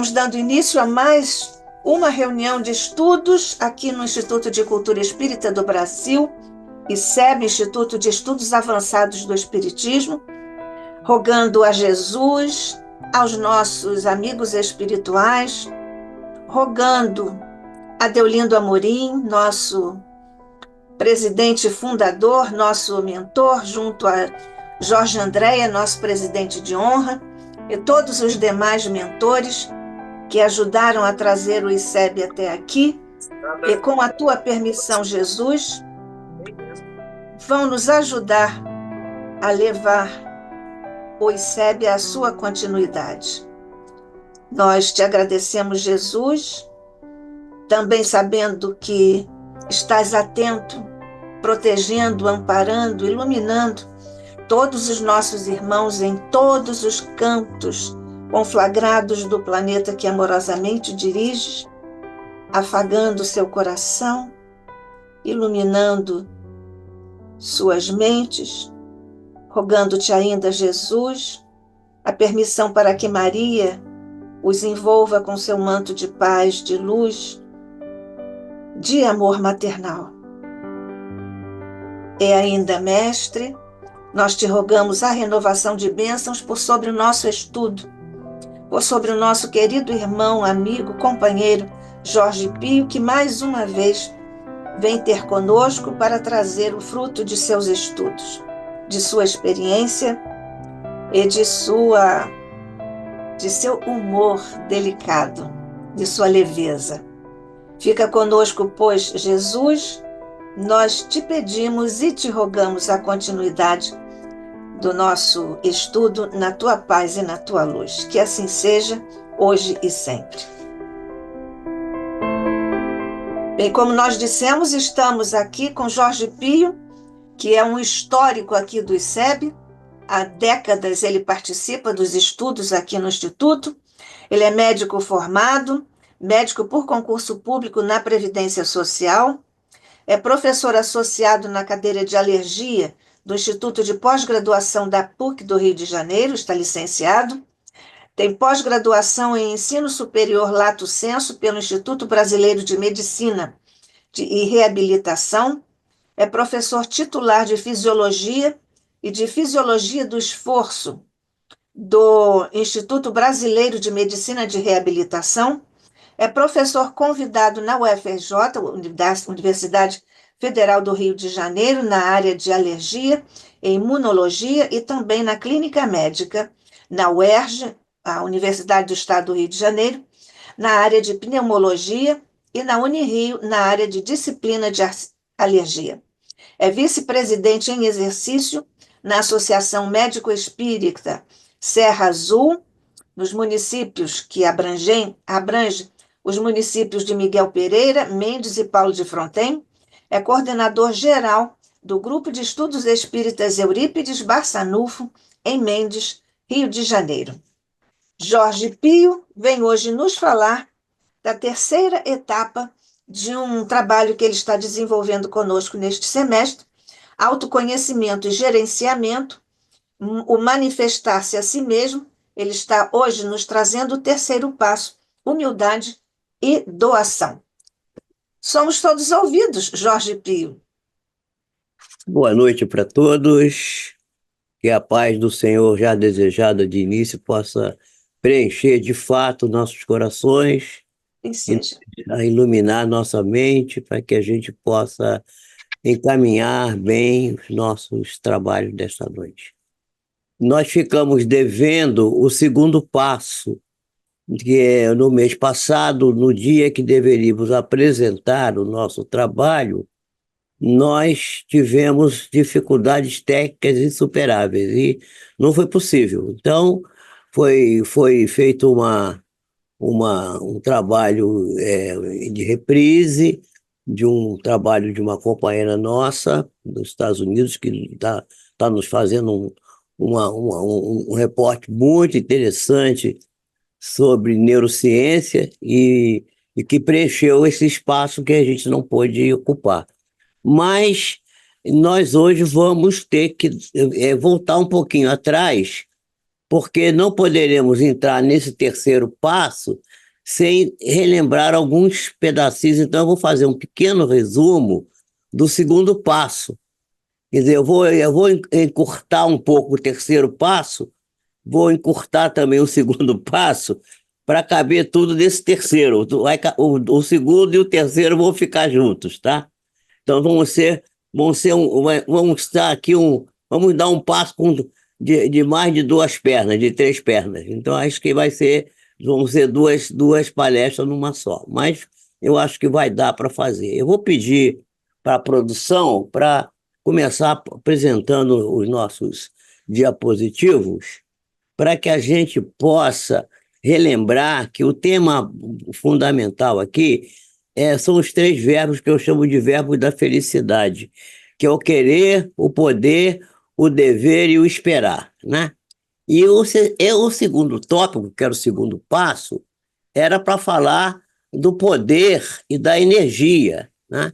Estamos dando início a mais uma reunião de estudos aqui no Instituto de Cultura Espírita do Brasil, ICEB, Instituto de Estudos Avançados do Espiritismo, rogando a Jesus, aos nossos amigos espirituais, rogando a Deolindo Amorim, nosso presidente fundador, nosso mentor, junto a Jorge Andréia, nosso presidente de honra, e todos os demais mentores que ajudaram a trazer o ICEB até aqui, e com a tua permissão, Jesus, vão nos ajudar a levar o ICEB à sua continuidade. Nós te agradecemos, Jesus, também sabendo que estás atento, protegendo, amparando, iluminando todos os nossos irmãos em todos os cantos conflagrados do planeta que amorosamente diriges, afagando seu coração, iluminando suas mentes, rogando-te ainda, Jesus, a permissão para que Maria os envolva com seu manto de paz, de luz, de amor maternal. E ainda, Mestre, nós te rogamos a renovação de bênçãos por sobre o nosso estudo, por sobre o nosso querido irmão, amigo, companheiro Jorge Pio, que mais uma vez vem ter conosco para trazer o fruto de seus estudos, de sua experiência e de seu humor delicado, de sua leveza. Fica conosco, pois, Jesus, nós te pedimos e te rogamos a continuidade do nosso estudo na tua paz e na tua luz. Que assim seja, hoje e sempre. Bem, como nós dissemos, estamos aqui com Jorge Pio, que é um histórico aqui do ICEB. Há décadas ele participa dos estudos aqui no Instituto. Ele é médico formado, médico por concurso público na Previdência Social, é professor associado na cadeira de alergia do Instituto de Pós-Graduação da PUC do Rio de Janeiro, está licenciado, tem pós-graduação em Ensino Superior Lato Sensu pelo Instituto Brasileiro de Medicina e Reabilitação, é professor titular de Fisiologia e de Fisiologia do Esforço do Instituto Brasileiro de Medicina de Reabilitação, é professor convidado na UFRJ, Universidade Federal do Rio de Janeiro, na área de alergia e imunologia e também na clínica médica, na UERJ, a Universidade do Estado do Rio de Janeiro, na área de pneumologia e na Unirio, na área de disciplina de alergia. É vice-presidente em exercício na Associação Médico-Espírita Serra Azul, nos municípios que abrange os municípios de Miguel Pereira, Mendes e Paulo de Fronten, é coordenador geral do Grupo de Estudos Espíritas Eurípides Barçanufo, em Mendes, Rio de Janeiro. Jorge Pio vem hoje nos falar da terceira etapa de um trabalho que ele está desenvolvendo conosco neste semestre, autoconhecimento e gerenciamento, o manifestar-se a si mesmo. Ele está hoje nos trazendo o terceiro passo, humildade e doação. Somos todos ouvidos, Jorge Pio. Boa noite para todos. Que a paz do Senhor, já desejada de início, possa preencher de fato nossos corações e iluminar nossa mente para que a gente possa encaminhar bem os nossos trabalhos desta noite. Nós ficamos devendo o segundo passo, que é no mês passado, no dia que deveríamos apresentar o nosso trabalho, nós tivemos dificuldades técnicas insuperáveis e não foi possível. Então, foi feito um trabalho de reprise, de um trabalho de uma companheira nossa dos Estados Unidos, que está nos fazendo um reporte muito interessante sobre neurociência e que preencheu esse espaço que a gente não pôde ocupar. Mas nós hoje vamos ter que voltar um pouquinho atrás porque não poderemos entrar nesse terceiro passo sem relembrar alguns pedacinhos. Então, eu vou fazer um pequeno resumo do segundo passo. Quer dizer, eu vou encurtar um pouco o terceiro passo, vou encurtar também o segundo passo, para caber tudo nesse terceiro. O segundo e o terceiro vão ficar juntos, tá? Então vamos estar aqui vamos dar um passo de mais de duas pernas, de três pernas. Então acho que vão ser duas palestras numa só. Mas eu acho que vai dar para fazer. Eu vou pedir para a produção para começar apresentando os nossos diapositivos, para que a gente possa relembrar que o tema fundamental aqui são os três verbos que eu chamo de verbos da felicidade, que é o querer, o poder, o dever e o esperar, né? E o segundo tópico, que era o segundo passo, era para falar do poder e da energia, né?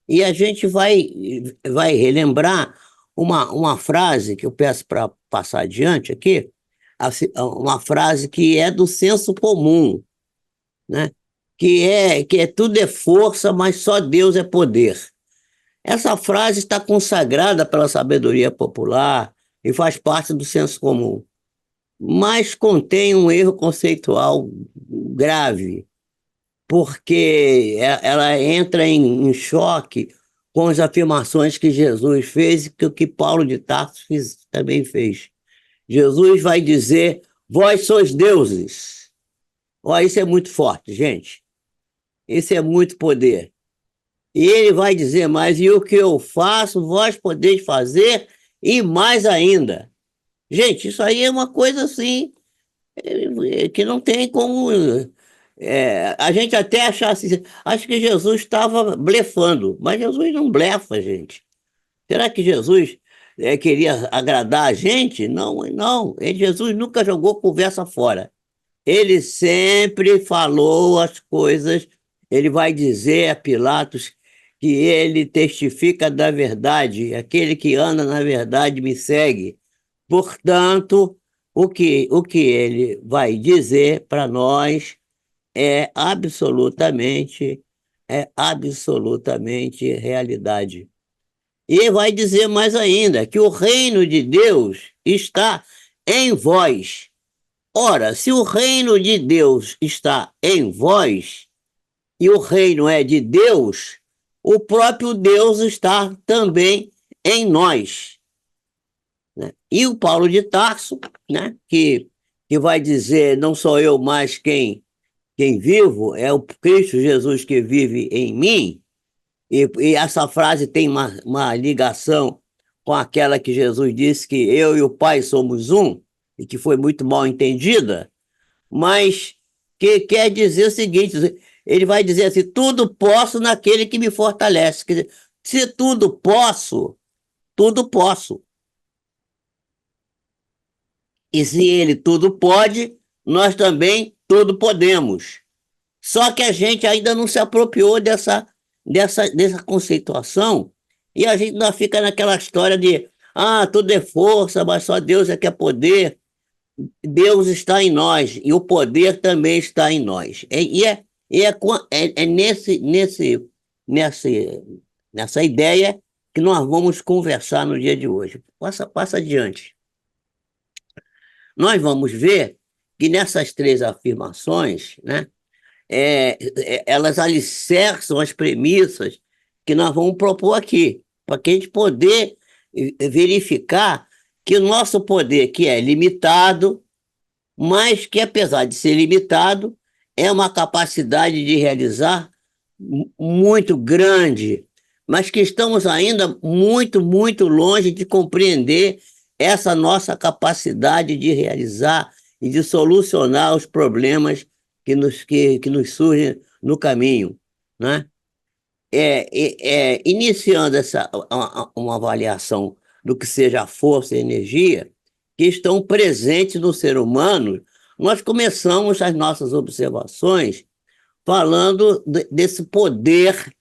E a gente vai relembrar uma frase que eu peço para passar adiante aqui, uma frase que é do senso comum, né? Que tudo é força, mas só Deus é poder. Essa frase está consagrada pela sabedoria popular e faz parte do senso comum, mas contém um erro conceitual grave, porque ela entra em choque com as afirmações que Jesus fez e que Paulo de Tarso também fez. Jesus vai dizer: vós sois deuses. Ó, isso é muito forte, gente. Isso é muito poder. E ele vai dizer mais: e o que eu faço, vós podeis fazer, e mais ainda. Gente, isso aí é uma coisa assim, que não tem como. A gente até acha que Jesus estava blefando, mas Jesus não blefa, gente. Será que Jesus queria agradar a gente? Não, não. Jesus nunca jogou conversa fora. Ele sempre falou as coisas. Ele vai dizer a Pilatos que ele testifica da verdade. Aquele que anda na verdade me segue. Portanto, o que ele vai dizer para nós é absolutamente realidade. E vai dizer mais ainda que o reino de Deus está em vós. Ora, se o reino de Deus está em vós, e o reino é de Deus, o próprio Deus está também em nós, né? E o Paulo de Tarso, né, que vai dizer: não sou eu mais quem vivo, é o Cristo Jesus que vive em mim. E essa frase tem uma ligação com aquela que Jesus disse que eu e o Pai somos um, e que foi muito mal entendida, mas que quer dizer o seguinte: ele vai dizer assim: tudo posso naquele que me fortalece. Quer dizer, se tudo posso, tudo posso. E se ele tudo pode, nós também tudo podemos. Só que a gente ainda não se apropriou dessa conceituação, e a gente ainda fica naquela história de: tudo é força, mas só Deus é que é poder. Deus está em nós e o poder também está em nós. Nessa ideia que nós vamos conversar no dia de hoje. Passa adiante. Nós vamos ver que nessas três afirmações, né, elas alicerçam as premissas que nós vamos propor aqui, para que a gente poder verificar que o nosso poder, que é limitado, mas que, apesar de ser limitado, é uma capacidade de realizar muito grande, mas que estamos ainda muito, muito longe de compreender essa nossa capacidade de realizar e de solucionar os problemas que nos surgem no caminho, né? Iniciando uma avaliação do que seja a força e a energia que estão presentes no ser humano, nós começamos as nossas observações falando desse poder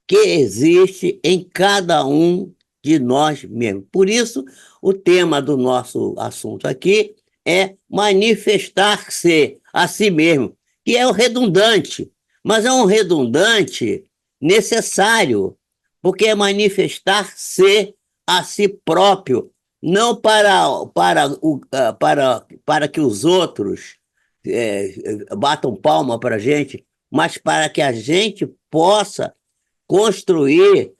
que existe em cada um de nós mesmos. Por isso, o tema do nosso assunto aqui é manifestar-se a si mesmo, que é o redundante, mas é um redundante necessário, porque é manifestar-se a si próprio, não para que os outros batam palma para a gente, mas para que a gente possa construir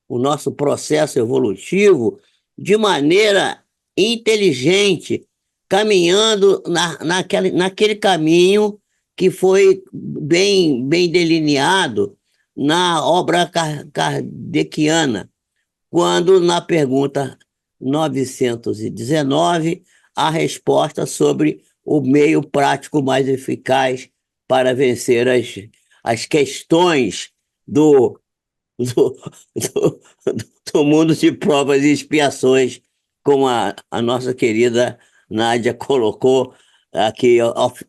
o nosso processo evolutivo de maneira inteligente, caminhando naquele caminho que foi bem delineado na obra kardeciana, quando na pergunta 919 a resposta sobre o meio prático mais eficaz para vencer as questões do, do, do, do mundo de provas e expiações, como a nossa querida Nádia colocou aqui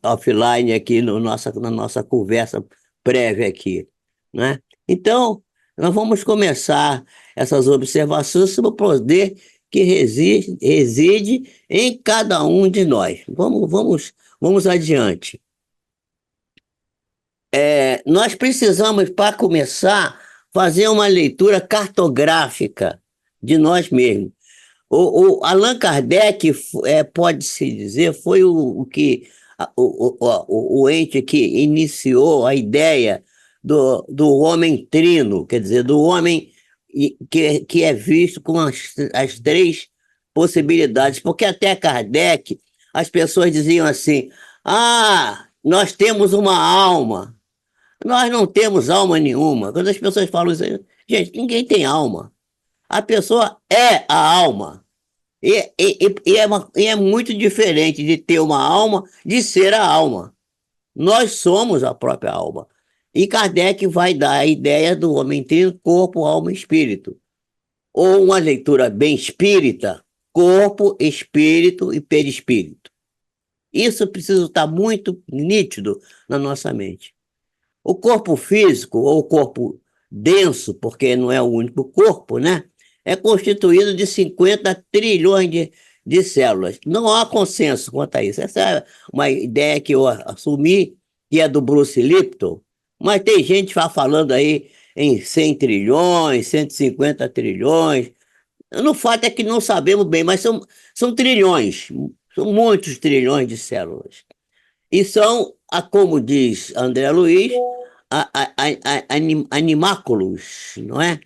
offline, aqui no na nossa conversa prévia aqui, né? Então, nós vamos começar essas observações sobre o poder que reside em cada um de nós. Vamos adiante. Nós precisamos, para começar, fazer uma leitura cartográfica de nós mesmos. O Allan Kardec, pode-se dizer, foi o ente que iniciou a ideia do homem trino, quer dizer, do homem que é visto com as três possibilidades, porque até Kardec as pessoas diziam assim: nós temos uma alma. Nós não temos alma nenhuma. Quando as pessoas falam isso, gente, ninguém tem alma. A pessoa é a alma. E é muito diferente de ter uma alma de ser a alma. Nós somos a própria alma. E Kardec vai dar a ideia do homem trino, corpo, alma e espírito. Ou uma leitura bem espírita, corpo, espírito e perispírito. Isso precisa estar muito nítido na nossa mente. O corpo físico, ou o corpo denso, porque não é o único corpo, né? É constituído de 50 trilhões de células. Não há consenso quanto a isso. Essa é uma ideia que eu assumi, que é do Bruce Lipton, mas tem gente falando aí em 100 trilhões, 150 trilhões. No fato é que não sabemos bem, mas são trilhões, são muitos trilhões de células. E são, como diz André Luiz, animáculos, não é?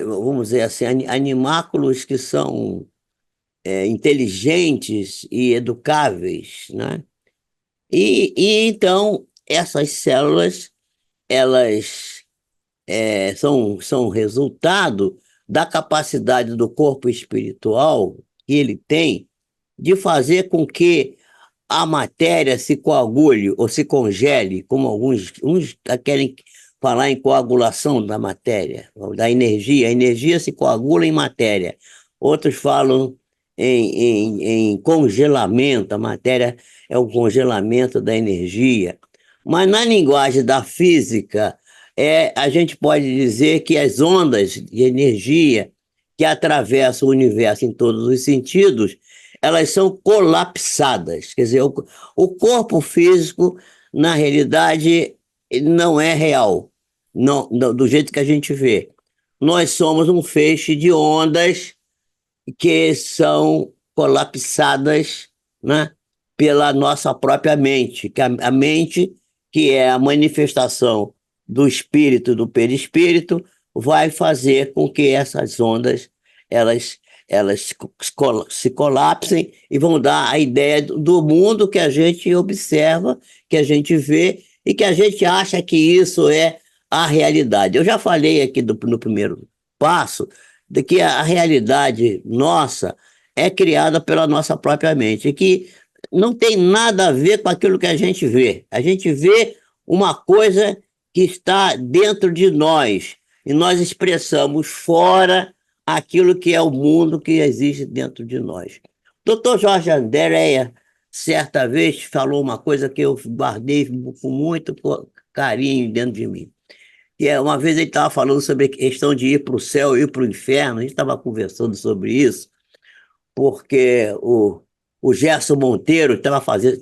Vamos dizer assim, animáculos que são inteligentes e educáveis, né? E então essas células, elas são resultado da capacidade do corpo espiritual que ele tem de fazer com que a matéria se coagule ou se congele, como uns querem falar em coagulação da matéria, da energia. A energia se coagula em matéria. Outros falam em congelamento, a matéria é o congelamento da energia. Mas na linguagem da física, a gente pode dizer que as ondas de energia que atravessam o universo em todos os sentidos, elas são colapsadas. Quer dizer, o corpo físico, na realidade, não é real, não, do jeito que a gente vê. Nós somos um feixe de ondas que são colapsadas, né, pela nossa própria mente, que a mente, que é a manifestação do espírito, do perispírito, vai fazer com que essas ondas elas se colapsem e vão dar a ideia do mundo que a gente observa, que a gente vê e que a gente acha que isso é a realidade. Eu já falei aqui no primeiro passo de que a realidade nossa é criada pela nossa própria mente, e que não tem nada a ver com aquilo que a gente vê. A gente vê uma coisa que está dentro de nós e nós expressamos fora aquilo que é o mundo que existe dentro de nós. Dr. Jorge Andréa, certa vez, falou uma coisa que eu guardei com muito carinho dentro de mim. Uma vez ele estava falando sobre a questão de ir para o céu e ir para o inferno, a gente estava conversando sobre isso, porque o Gerson Monteiro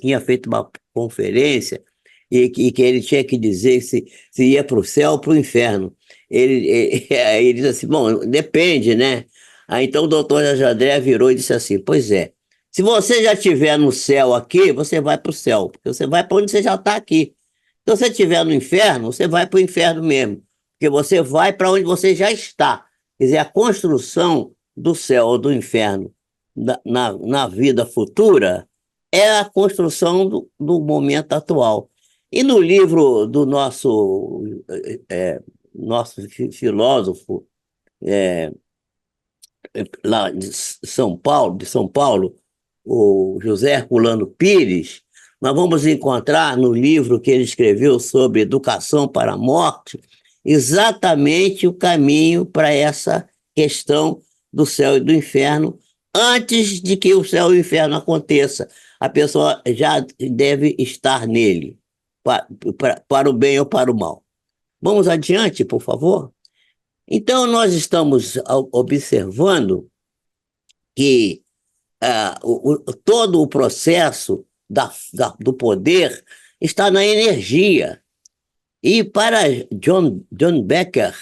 tinha feito uma conferência que ele tinha que dizer se ia para o céu ou para o inferno. Aí ele disse assim, bom, depende, né? Aí então o doutor Jorge André virou e disse assim, pois é, se você já estiver no céu aqui, você vai para o céu, porque você vai para onde você já está aqui. Então, se você estiver no inferno, você vai para o inferno mesmo, porque você vai para onde você já está. Quer dizer, a construção do céu ou do inferno na vida futura é a construção do momento atual. E no livro do nosso filósofo lá de São Paulo, o José Herculano Pires, nós vamos encontrar no livro que ele escreveu sobre educação para a morte exatamente o caminho para essa questão do céu e do inferno antes de que o céu e o inferno aconteça. A pessoa já deve estar nele, para o bem ou para o mal. Vamos adiante, por favor? Então, nós estamos observando que todo o processo do poder está na energia. E para John Becker,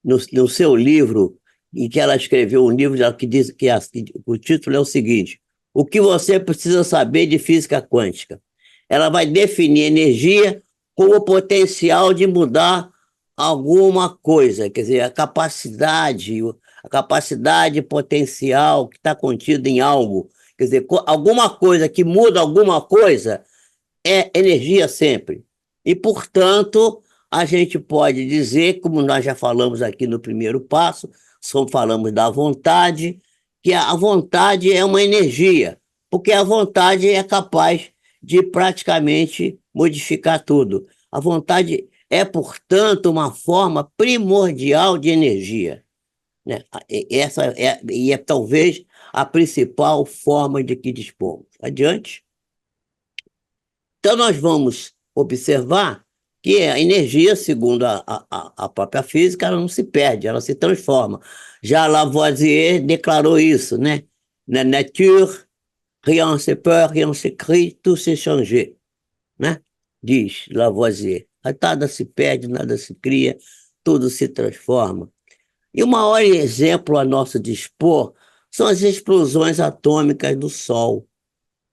no seu livro, em que ela escreveu um livro que diz que o título é o seguinte: O que você precisa saber de física quântica? Ela vai definir energia como o potencial de mudar alguma coisa, quer dizer, a capacidade potencial que está contida em algo. Quer dizer, alguma coisa que muda alguma coisa é energia sempre. E, portanto, a gente pode dizer, como nós já falamos aqui no primeiro passo, falamos da vontade, que a vontade é uma energia, porque a vontade é capaz de praticamente modificar tudo. A vontade é, portanto, uma forma primordial de energia, né? Essa é talvez a principal forma de que dispomos. Adiante. Então, nós vamos observar que a energia, segundo a própria física, ela não se perde, ela se transforma. Já Lavoisier declarou isso, né? Na nature, rien se perd, rien se crée, tout se change, né? Diz Lavoisier. Nada se perde, nada se cria, tudo se transforma. E o maior exemplo a nosso dispor são as explosões atômicas do Sol,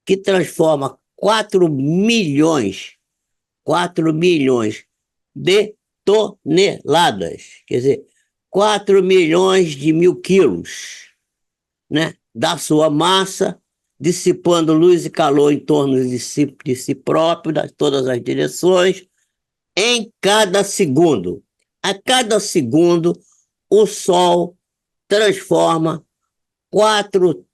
que transforma 4 milhões de toneladas, quer dizer, 4 milhões de 1.000 quilos, né, da sua massa, dissipando luz e calor em torno de si próprio, de todas as direções, em cada segundo. A cada segundo, o Sol transforma 4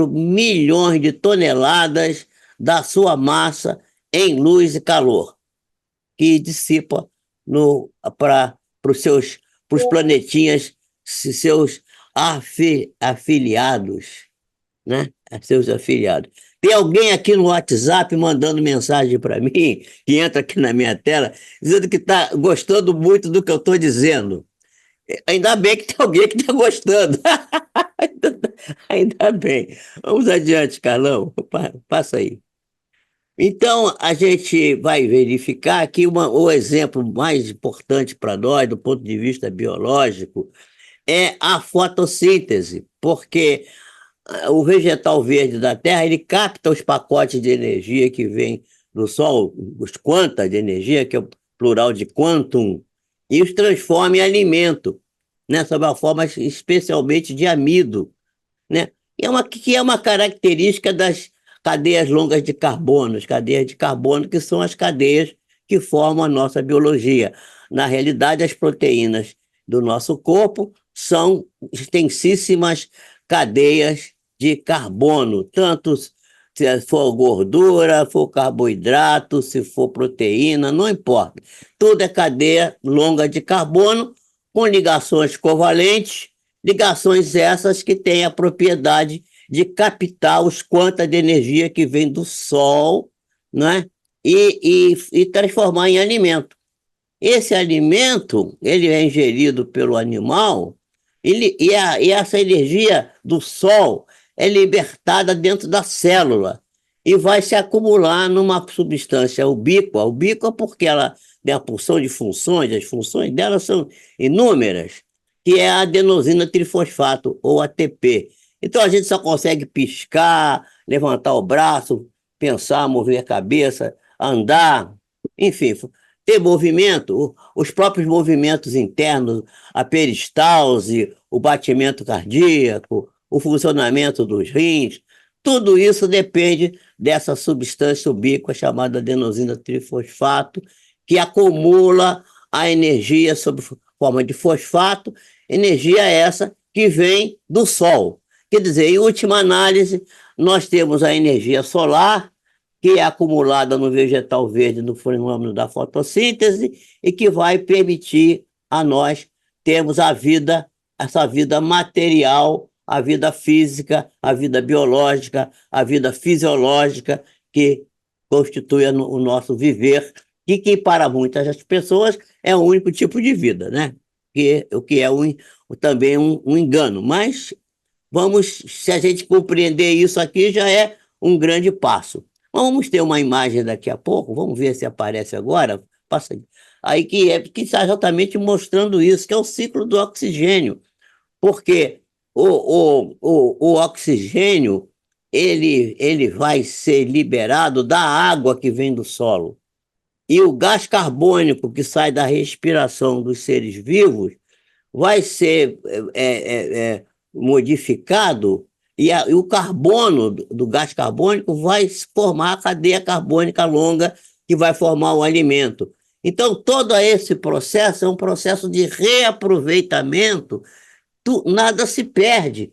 milhões de toneladas da sua massa em luz e calor, que dissipa para os planetinhas, seus afiliados, né? Seus afiliados. Tem alguém aqui no WhatsApp mandando mensagem para mim, que entra aqui na minha tela, dizendo que está gostando muito do que eu estou dizendo. Ainda bem que tem alguém que está gostando. Ainda bem. Vamos adiante, Carlão. Passa aí. Então, a gente vai verificar que o exemplo mais importante para nós, do ponto de vista biológico, é a fotossíntese, porque o vegetal verde da Terra, ele capta os pacotes de energia que vêm do Sol, os quanta de energia, que é o plural de quantum, e os transforma em alimento, né, sob a forma especialmente de amido, né? Que é uma característica das cadeias longas de carbono, as cadeias de carbono que são as cadeias que formam a nossa biologia. Na realidade, as proteínas do nosso corpo são extensíssimas cadeias de carbono, tanto se for gordura, for carboidrato, se for proteína, não importa. Tudo é cadeia longa de carbono com ligações covalentes, ligações essas que têm a propriedade de captar os quantas de energia que vem do Sol, né? E transformar em alimento. esse alimento, ele é ingerido pelo animal, e essa energia do sol é libertada dentro da célula e vai se acumular numa substância ubíqua. Ubíqua porque ela tem a porção de funções, as funções dela são inúmeras, que é a adenosina trifosfato, ou ATP. Então a gente só consegue piscar, levantar o braço, pensar, mover a cabeça, andar, enfim, ter movimento, os próprios movimentos internos, a peristalse, o batimento cardíaco, o funcionamento dos rins, tudo isso depende dessa substância ubíqua chamada adenosina trifosfato, que acumula a energia sob forma de fosfato, energia essa que vem do Sol. Quer dizer, em última análise, nós temos a energia solar, que é acumulada no vegetal verde no fenômeno da fotossíntese e que vai permitir a nós termos a vida, essa vida material, a vida física, a vida biológica, a vida fisiológica que constitui o nosso viver e que para muitas pessoas é o único tipo de vida, né? O que é também um engano. Mas se a gente compreender isso aqui, já é um grande passo. Vamos ter uma imagem daqui a pouco, vamos ver se aparece agora. Passa aí que está exatamente mostrando isso, que é o ciclo do oxigênio, porque o oxigênio ele vai ser liberado da água que vem do solo. E o gás carbônico que sai da respiração dos seres vivos vai ser modificado e o carbono do gás carbônico vai formar a cadeia carbônica longa que vai formar o alimento. Então, todo esse processo é um processo de reaproveitamento, nada se perde.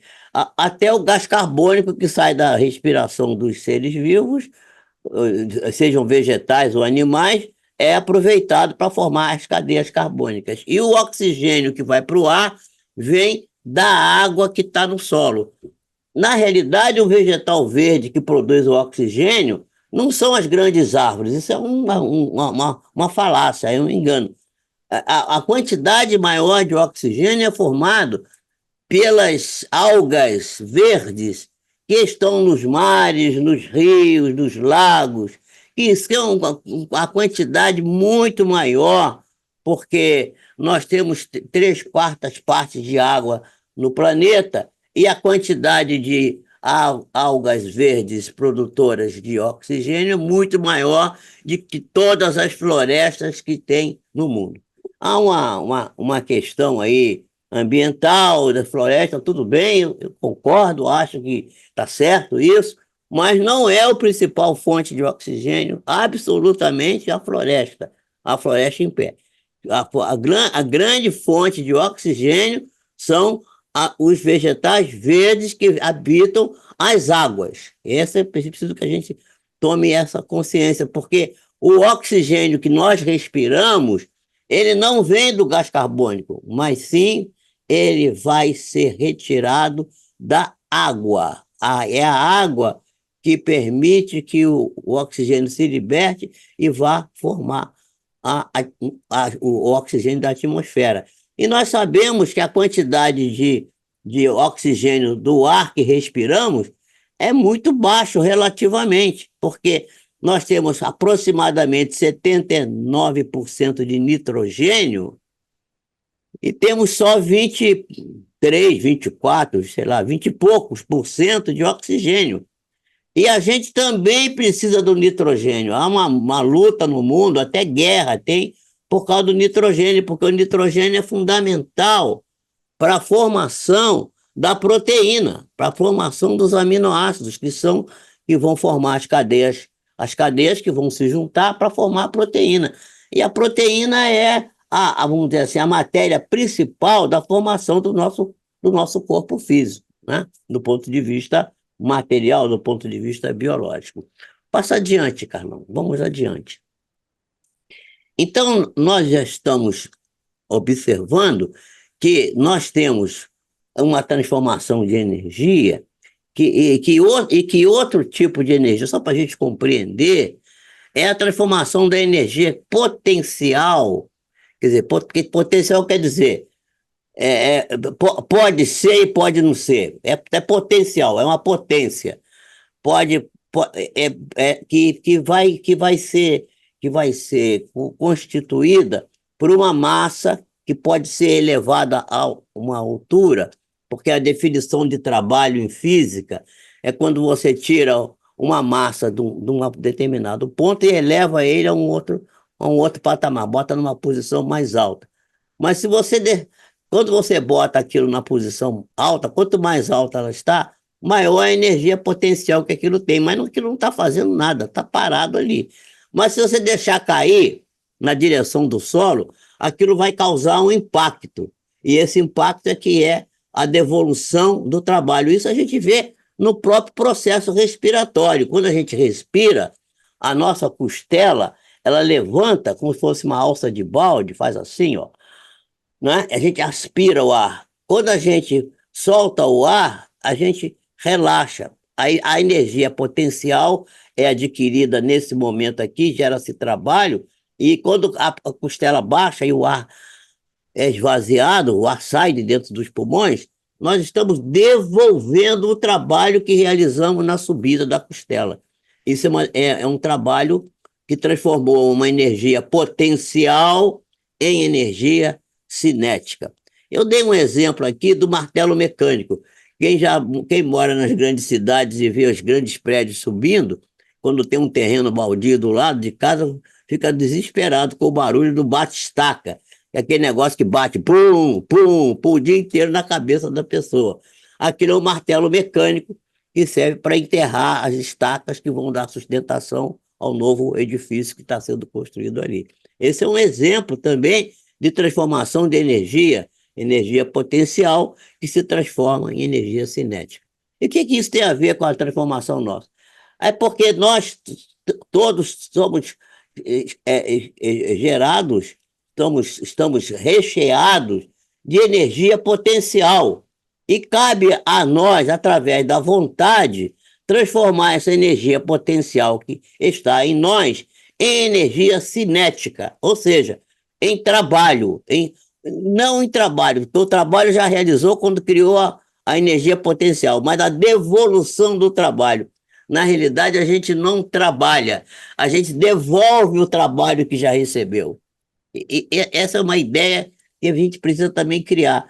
Até o gás carbônico que sai da respiração dos seres vivos, sejam vegetais ou animais, é aproveitado para formar as cadeias carbônicas. E o oxigênio que vai para o ar vem da água que está no solo. Na realidade, o vegetal verde que produz o oxigênio não são as grandes árvores, isso é uma falácia, é um engano. A quantidade maior de oxigênio é formado pelas algas verdes que estão nos mares, nos rios, nos lagos, que são uma quantidade muito maior, porque nós temos 3/4 partes de água no planeta e a quantidade de algas verdes produtoras de oxigênio é muito maior do que todas as florestas que tem no mundo. Há uma questão aí ambiental da floresta, tudo bem, eu concordo, acho que está certo isso, mas não é a principal fonte de oxigênio, absolutamente a floresta em pé. A grande fonte de oxigênio são os vegetais verdes que habitam as águas. É preciso que a gente tome essa consciência, porque o oxigênio que nós respiramos, ele não vem do gás carbônico, mas sim ele vai ser retirado da água. É a água que permite que o oxigênio se liberte e vá formar o oxigênio da atmosfera. E nós sabemos que a quantidade de oxigênio do ar que respiramos é muito baixo relativamente, porque nós temos aproximadamente 79% de nitrogênio e temos só 23, 24, sei lá, 20 e poucos por cento de oxigênio. E a gente também precisa do nitrogênio. Há uma luta no mundo, até guerra tem, por causa do nitrogênio, porque o nitrogênio é fundamental para a formação da proteína, para a formação dos aminoácidos, que vão formar as cadeias que vão se juntar para formar a proteína. E a proteína é vamos dizer assim, a matéria principal da formação do nosso corpo físico, né? Do ponto de vista material, do ponto de vista biológico. Passa adiante, Carlão, vamos adiante. Então, nós já estamos observando que nós temos uma transformação de energia que outro tipo de energia, só para a gente compreender, é a transformação da energia potencial Quer dizer, porque potencial quer dizer, pode ser e pode não ser. É potencial, é uma potência. Pode, que vai ser constituída por uma massa que pode ser elevada a uma altura, porque a definição de trabalho em física é quando você tira uma massa de um determinado ponto e eleva ele a um outro patamar, bota numa posição mais alta. Mas se quando você bota aquilo na posição alta, quanto mais alta ela está, maior a energia potencial que aquilo tem, mas aquilo não está fazendo nada, está parado ali. Mas se você deixar cair na direção do solo, aquilo vai causar um impacto. E esse impacto é que é a devolução do trabalho. Isso a gente vê no próprio processo respiratório. Quando a gente respira, a nossa costela, ela levanta como se fosse uma alça de balde, faz assim, ó, né? A gente aspira o ar. Quando a gente solta o ar, a gente relaxa. A energia potencial é adquirida nesse momento aqui, gera-se trabalho, e quando a costela baixa e o ar é esvaziado, o ar sai de dentro dos pulmões, nós estamos devolvendo o trabalho que realizamos na subida da costela. Isso é um trabalho que transformou uma energia potencial em energia cinética. Eu dei um exemplo aqui do martelo mecânico. Quem mora nas grandes cidades e vê os grandes prédios subindo, quando tem um terreno baldio do lado de casa, fica desesperado com o barulho do bate-estaca. É aquele negócio que bate pum, pum, pum, o dia inteiro na cabeça da pessoa. Aquilo é um martelo mecânico que serve para enterrar as estacas que vão dar sustentação ao novo edifício que está sendo construído ali. Esse é um exemplo também de transformação de energia potencial, que se transforma em energia cinética. E o que isso tem a ver com a transformação nossa? É porque nós todos somos gerados, estamos recheados de energia potencial. E cabe a nós, através da vontade, transformar essa energia potencial que está em nós em energia cinética, ou seja, em trabalho, não em trabalho, porque o trabalho já realizou quando criou a energia potencial, mas a devolução do trabalho. Na realidade, a gente não trabalha, a gente devolve o trabalho que já recebeu. E essa é uma ideia que a gente precisa também criar.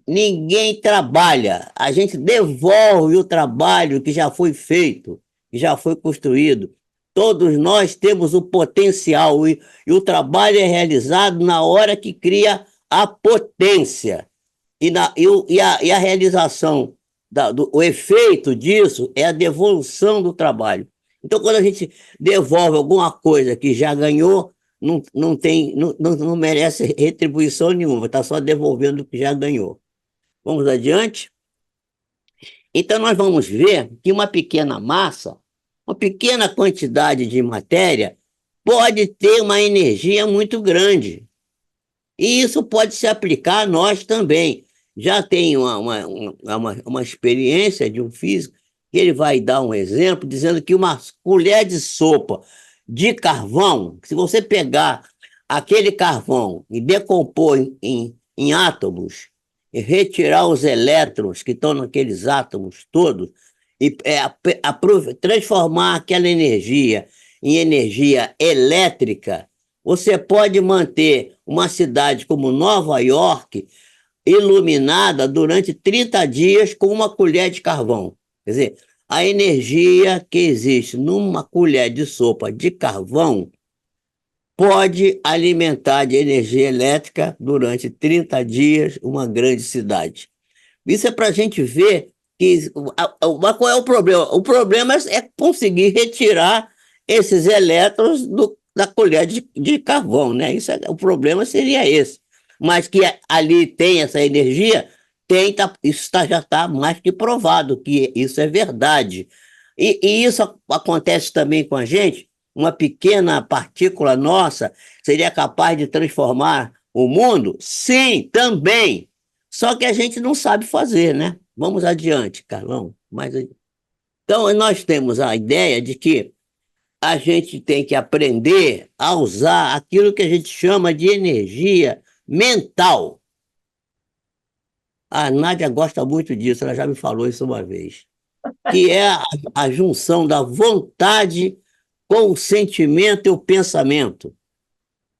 Ninguém trabalha, a gente devolve o trabalho que já foi feito, que já foi construído. Todos nós temos o potencial e o trabalho é realizado na hora que cria a potência. E a realização, o efeito disso é a devolução do trabalho. Então, quando a gente devolve alguma coisa que já ganhou, não merece retribuição nenhuma, está só devolvendo o que já ganhou. Vamos adiante? Então, nós vamos ver que uma pequena massa, uma pequena quantidade de matéria, pode ter uma energia muito grande. E isso pode se aplicar a nós também. Já tem uma experiência de um físico que ele vai dar um exemplo dizendo que uma colher de sopa de carvão, se você pegar aquele carvão e decompor em átomos, e retirar os elétrons que estão naqueles átomos todos, e transformar aquela energia em energia elétrica, você pode manter uma cidade como Nova York iluminada durante 30 dias com uma colher de carvão. Quer dizer, a energia que existe numa colher de sopa de carvão pode alimentar de energia elétrica durante 30 dias uma grande cidade. Isso é para a gente ver que, qual é o problema? O problema é conseguir retirar esses elétrons da colher de carvão, né? O problema seria esse. Mas que ali tem essa energia, isso já está mais que provado, que isso é verdade. E isso acontece também com a gente. Uma pequena partícula nossa seria capaz de transformar o mundo? Sim, também. Só que a gente não sabe fazer, né? Vamos adiante, Carlão. Então, nós temos a ideia de que a gente tem que aprender a usar aquilo que a gente chama de energia mental. A Nádia gosta muito disso, ela já me falou isso uma vez, que é a junção da vontade com o sentimento e o pensamento.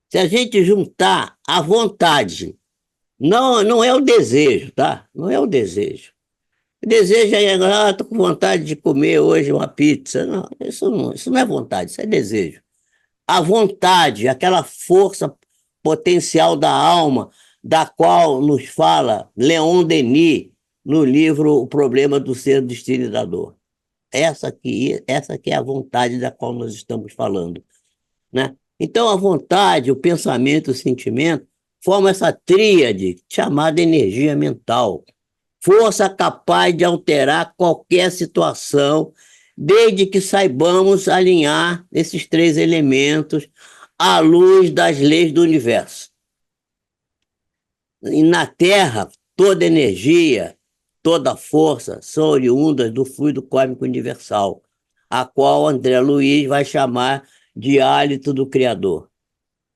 Se a gente juntar a vontade, não é o desejo, tá? Não é o desejo. O desejo é, estou com vontade de comer hoje uma pizza. Isso não é vontade, isso é desejo. A vontade, aquela força potencial da alma, da qual nos fala Leon Denis no livro O Problema do Ser, do Destino e da Dor. Essa aqui é a vontade da qual nós estamos falando, né? Então, a vontade, o pensamento, o sentimento formam essa tríade chamada energia mental. Força capaz de alterar qualquer situação, desde que saibamos alinhar esses três elementos à luz das leis do universo. E na Terra, toda energia, toda força são oriundas do fluido cósmico universal, a qual André Luiz vai chamar de hálito do Criador,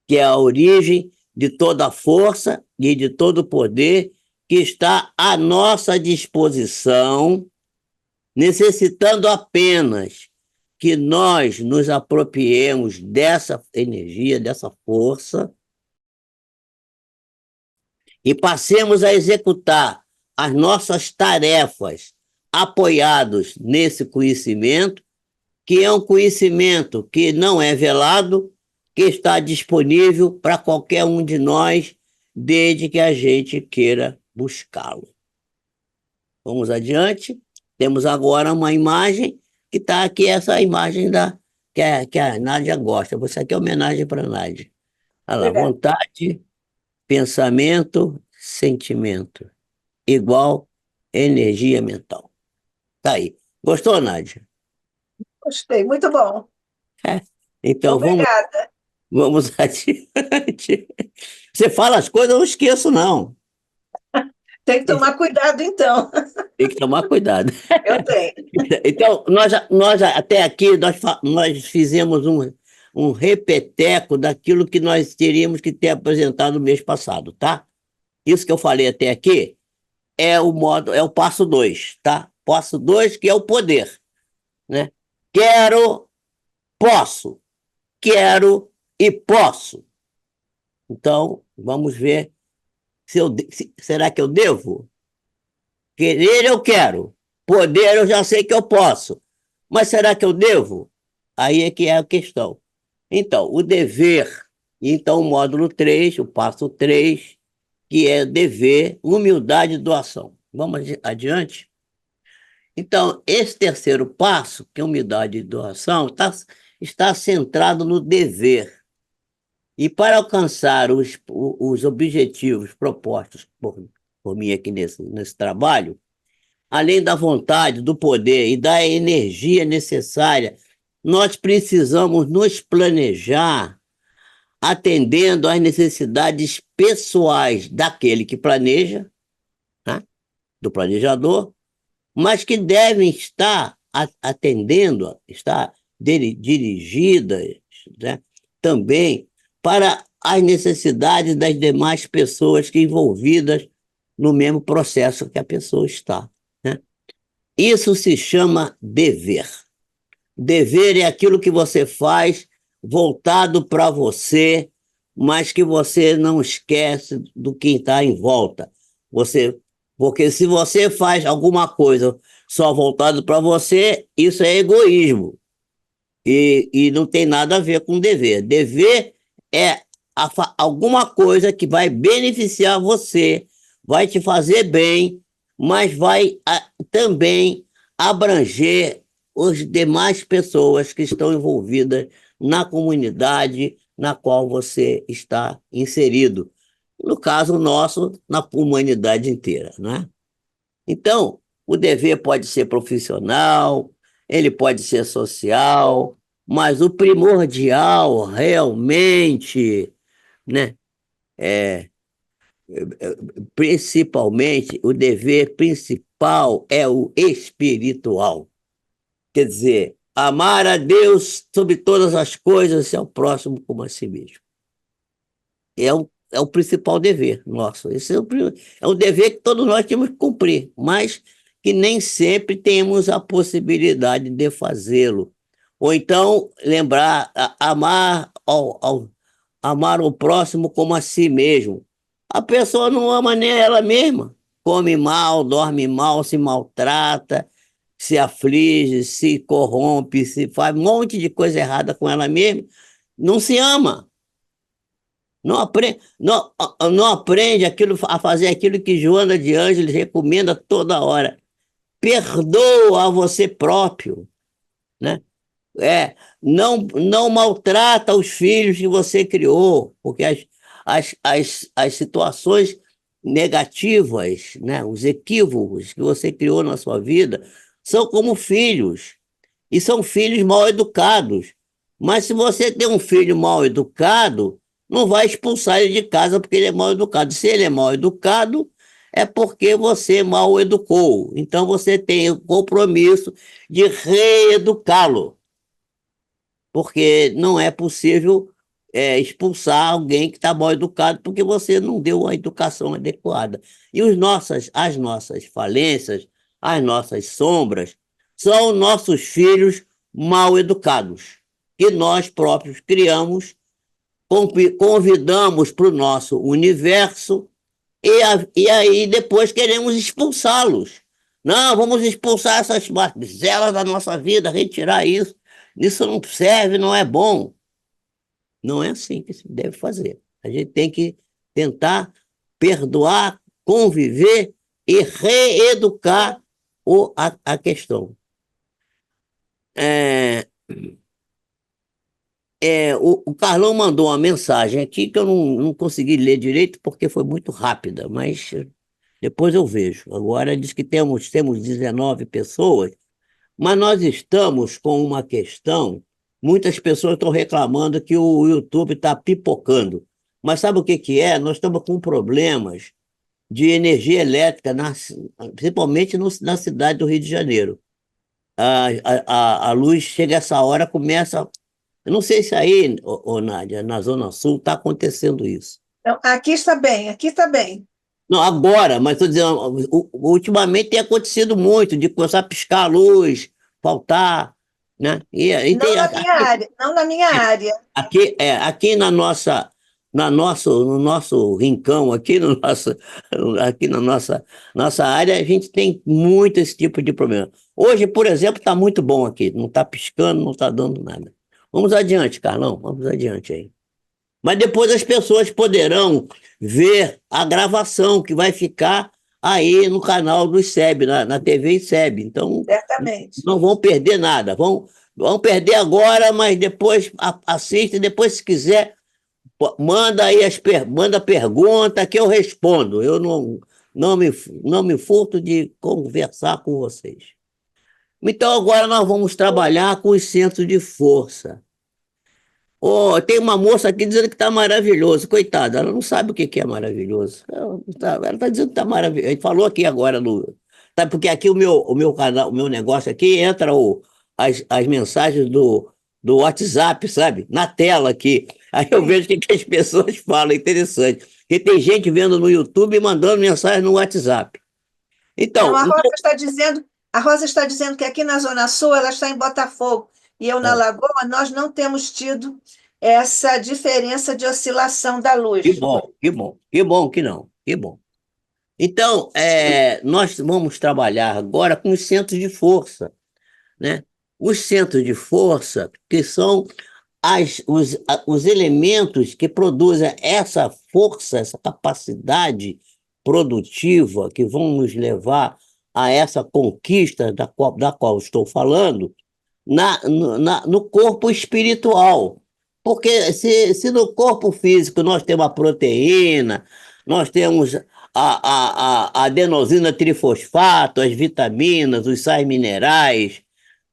que é a origem de toda força e de todo poder que está à nossa disposição, necessitando apenas que nós nos apropriemos dessa energia, dessa força, e passemos a executar as nossas tarefas apoiados nesse conhecimento, que é um conhecimento que não é velado, que está disponível para qualquer um de nós, desde que a gente queira buscá-lo. Vamos adiante. Temos agora uma imagem que está aqui, essa imagem que a Nádia gosta. Isso aqui é homenagem para a Nádia. Olha lá, vontade, pensamento, sentimento, igual energia mental. Tá aí. Gostou, Nádia? Gostei, muito bom. Então Obrigada. vamos adiante. Você fala as coisas, eu não esqueço, não. Tem que tomar cuidado, então. Tem que tomar cuidado. Eu tenho. Então, nós até aqui, nós fizemos um repeteco daquilo que nós teríamos que ter apresentado no mês passado, tá? Isso que eu falei até aqui é o passo 2, tá? Passo 2, que é o poder, né? Quero, posso. Quero e posso. Então, vamos ver será que eu devo? Querer eu quero. Poder eu já sei que eu posso. Mas será que eu devo? Aí é que é a questão. Então, o dever. Então, o módulo 3, o passo 3, que é dever, humildade e doação. Vamos adiante? Então, esse terceiro passo, que é humildade e doação, está centrado no dever. E para alcançar os objetivos propostos por mim aqui nesse trabalho, além da vontade, do poder e da energia necessária, nós precisamos nos planejar atendendo às necessidades pessoais daquele que planeja, né, do planejador, mas que devem estar atendendo, estar dirigidas, né, também para as necessidades das demais pessoas que envolvidas no mesmo processo que a pessoa está, né? Isso se chama dever. Dever é aquilo que você faz voltado para você, mas que você não esquece do que está em volta. Porque se você faz alguma coisa só voltado para você, isso é egoísmo. E não tem nada a ver com dever. Dever é alguma coisa que vai beneficiar você, vai te fazer bem, mas vai também abranger as demais pessoas que estão envolvidas na comunidade na qual você está inserido. No caso nosso, na humanidade inteira, né? Então, o dever pode ser profissional, ele pode ser social, mas o primordial realmente, né, principalmente, o dever principal é o espiritual. Quer dizer, Amar a Deus sobre todas as coisas e ao próximo como a si mesmo. É o principal dever nosso. Esse é o dever que todos nós temos que cumprir, mas que nem sempre temos a possibilidade de fazê-lo. Ou então, lembrar, amar o próximo como a si mesmo. A pessoa não ama nem ela mesma. Come mal, dorme mal, se maltrata, se aflige, se corrompe, se faz um monte de coisa errada com ela mesma. Não se ama. Não aprende a fazer aquilo que Joana de Ângeles recomenda toda hora. Perdoa a você próprio, né? Não maltrata os filhos que você criou, porque as situações negativas, né, os equívocos que você criou na sua vida, são como filhos, e são filhos mal educados. Mas se você tem um filho mal educado, não vai expulsar ele de casa porque ele é mal educado. Se ele é mal educado, é porque você mal o educou. Então você tem o compromisso de reeducá-lo, porque não é possível expulsar alguém que está mal educado porque você não deu a educação adequada. E as nossas falências, as nossas sombras, são nossos filhos mal educados, que nós próprios criamos, convidamos para o nosso universo e aí depois queremos expulsá-los. Não, vamos expulsar essas mazelas da nossa vida, retirar isso. Isso não serve, não é bom. Não é assim que se deve fazer. A gente tem que tentar perdoar, conviver e reeducar a questão. É, o Carlão mandou uma mensagem aqui que eu não consegui ler direito porque foi muito rápida, mas depois eu vejo. Agora diz que temos 19 pessoas, mas nós estamos com uma questão. Muitas pessoas estão reclamando que o YouTube está pipocando. Mas sabe o que que é? Nós estamos com problemas de energia elétrica, principalmente na cidade do Rio de Janeiro. A luz chega essa hora, começa. Eu não sei se aí, Nádia, na Zona Sul, está acontecendo isso. Então, aqui está bem, aqui está bem. Não, agora, mas estou dizendo, ultimamente tem acontecido muito, de começar a piscar a luz, faltar, né? E Não tem na minha área, não na minha área. aqui no nosso rincão, aqui na nossa área, a gente tem muito esse tipo de problema. Hoje, por exemplo, está muito bom aqui, não está piscando, não está dando nada. Vamos adiante, Carlão, vamos adiante aí. Mas depois as pessoas poderão ver a gravação que vai ficar aí no canal do ICEB, na TV ICEB. Então, Certamente. não vão perder nada. Vão perder agora, mas depois assiste, depois, se quiser, manda aí manda pergunta que eu respondo. Eu não me, não me furto de conversar com vocês. Então, agora nós vamos trabalhar com os centros de força. Oh, tem uma moça aqui dizendo que está maravilhoso. Coitada, ela não sabe o que que é maravilhoso. Ela tá dizendo que está maravilhoso. Ele falou aqui agora no. Sabe, porque aqui o meu canal, o meu negócio aqui entra as mensagens do WhatsApp, sabe? Na tela aqui. Aí eu vejo o que que as pessoas falam, interessante. Porque tem gente vendo no YouTube e mandando mensagem no WhatsApp. Não, Então, A Rosa está dizendo que aqui na Zona Sul ela está em Botafogo e eu na é, Lagoa, nós não temos tido essa diferença de oscilação da que luz. bom, que bom, que bom que não, que bom. Então, nós vamos trabalhar agora com os centros de força, né? Os centros de força, que são os elementos que produzem essa força, essa capacidade produtiva que vão nos levar a essa conquista da qual estou falando, no corpo espiritual. Porque se no corpo físico nós temos a proteína, nós temos a adenosina trifosfato, as vitaminas, os sais minerais,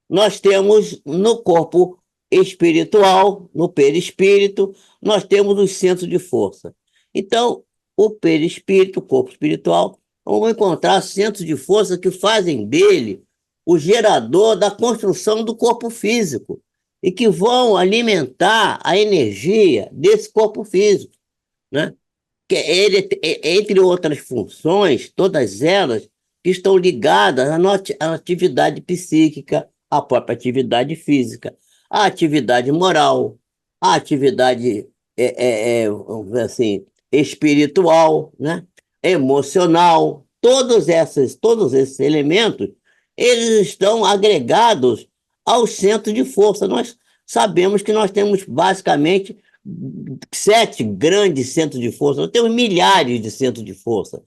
nós temos no corpo espiritual, no perispírito, nós temos os centros de força. Então, o perispírito, o corpo espiritual, vamos encontrar centros de força que fazem dele o gerador da construção do corpo físico e que vão alimentar a energia desse corpo físico, né? Que ele, entre outras funções, todas elas que estão ligadas à atividade psíquica, à própria atividade física, à atividade moral, à atividade, vamos dizer assim, espiritual, né? Emocional, todos esses elementos, eles estão agregados ao centro de força. Nós sabemos que nós temos basicamente 7 grandes centros de força, nós temos milhares de centros de força.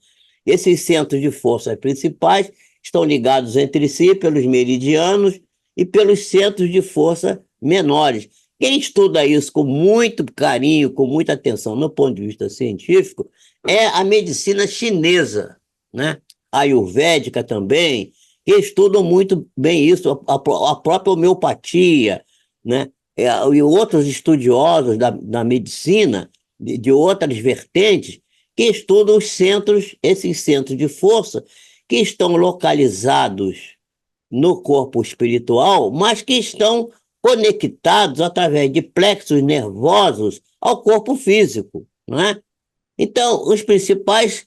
Esses centros de força principais estão ligados entre si pelos meridianos e pelos centros de força menores. Quem estuda isso com muito carinho, com muita atenção, no ponto de vista científico, é a medicina chinesa, né? A ayurvédica também, que estudam muito bem isso, a própria homeopatia, né? E outros estudiosos da medicina, de outras vertentes, que estudam esses centros de força, que estão localizados no corpo espiritual, mas que estão conectados através de plexos nervosos ao corpo físico, não é? Então, os principais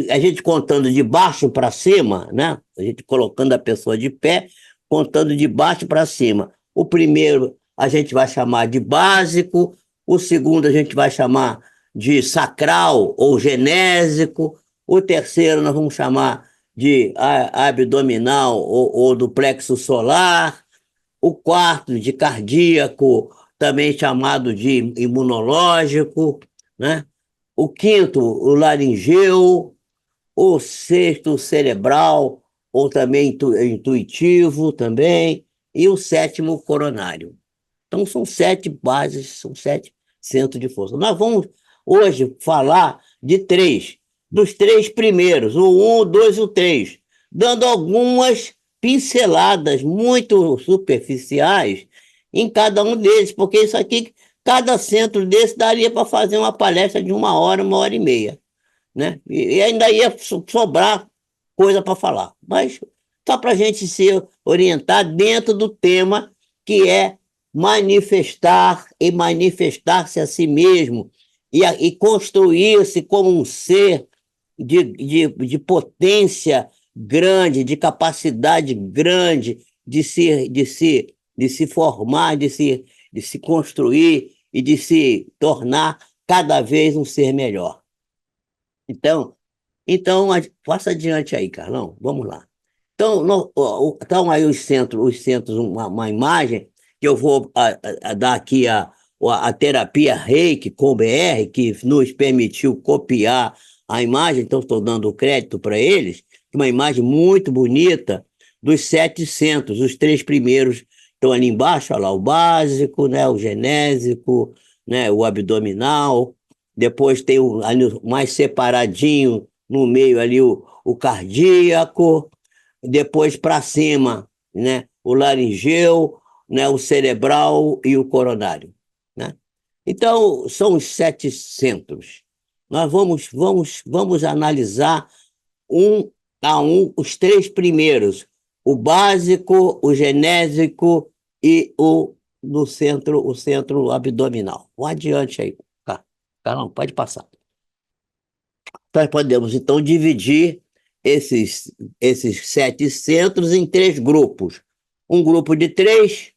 a gente contando de baixo para cima, né? A gente colocando a pessoa de pé, contando de baixo para cima. O primeiro a gente vai chamar de básico, o segundo a gente vai chamar de sacral ou genésico, o terceiro nós vamos chamar de abdominal ou do plexo solar, o quarto de cardíaco, também chamado de imunológico, né? O quinto, o laringeu, o sexto, o cerebral, ou também intuitivo também, e o sétimo, o coronário. Então, são 7 bases, são 7 centros de força. Nós vamos hoje falar de 3, dos 3 primeiros, o 1, o 2 e o 3, dando algumas pinceladas muito superficiais em cada um deles, porque isso aqui, cada centro desse daria para fazer uma palestra de 1 hora e meia, né? E ainda ia sobrar coisa para falar. Mas só para a gente se orientar dentro do tema que é manifestar e manifestar-se a si mesmo e construir-se como um ser de potência grande, de capacidade grande de se formar, de se construir e de se tornar cada vez um ser melhor. Então, passa adiante aí, Carlão, vamos lá. Então, estão aí os centros uma imagem que eu vou dar aqui a terapia Reiki com BR, que nos permitiu copiar a imagem, então estou dando crédito para eles, uma imagem muito bonita dos 7 centros, os 3 primeiros estão ali embaixo, olha lá, o básico, né, o genésico, né, o abdominal, depois tem ali mais separadinho, no meio ali o cardíaco, depois para cima, né, o laringeu, né, o cerebral e o coronário, né? Então, são os 7 centros. Nós vamos analisar um a um os 3 primeiros, o básico, o genésico e o centro abdominal. Vamos adiante aí. Carlão, pode passar. Nós podemos, então, dividir esses 7 centros em 3 grupos. Um grupo de 3,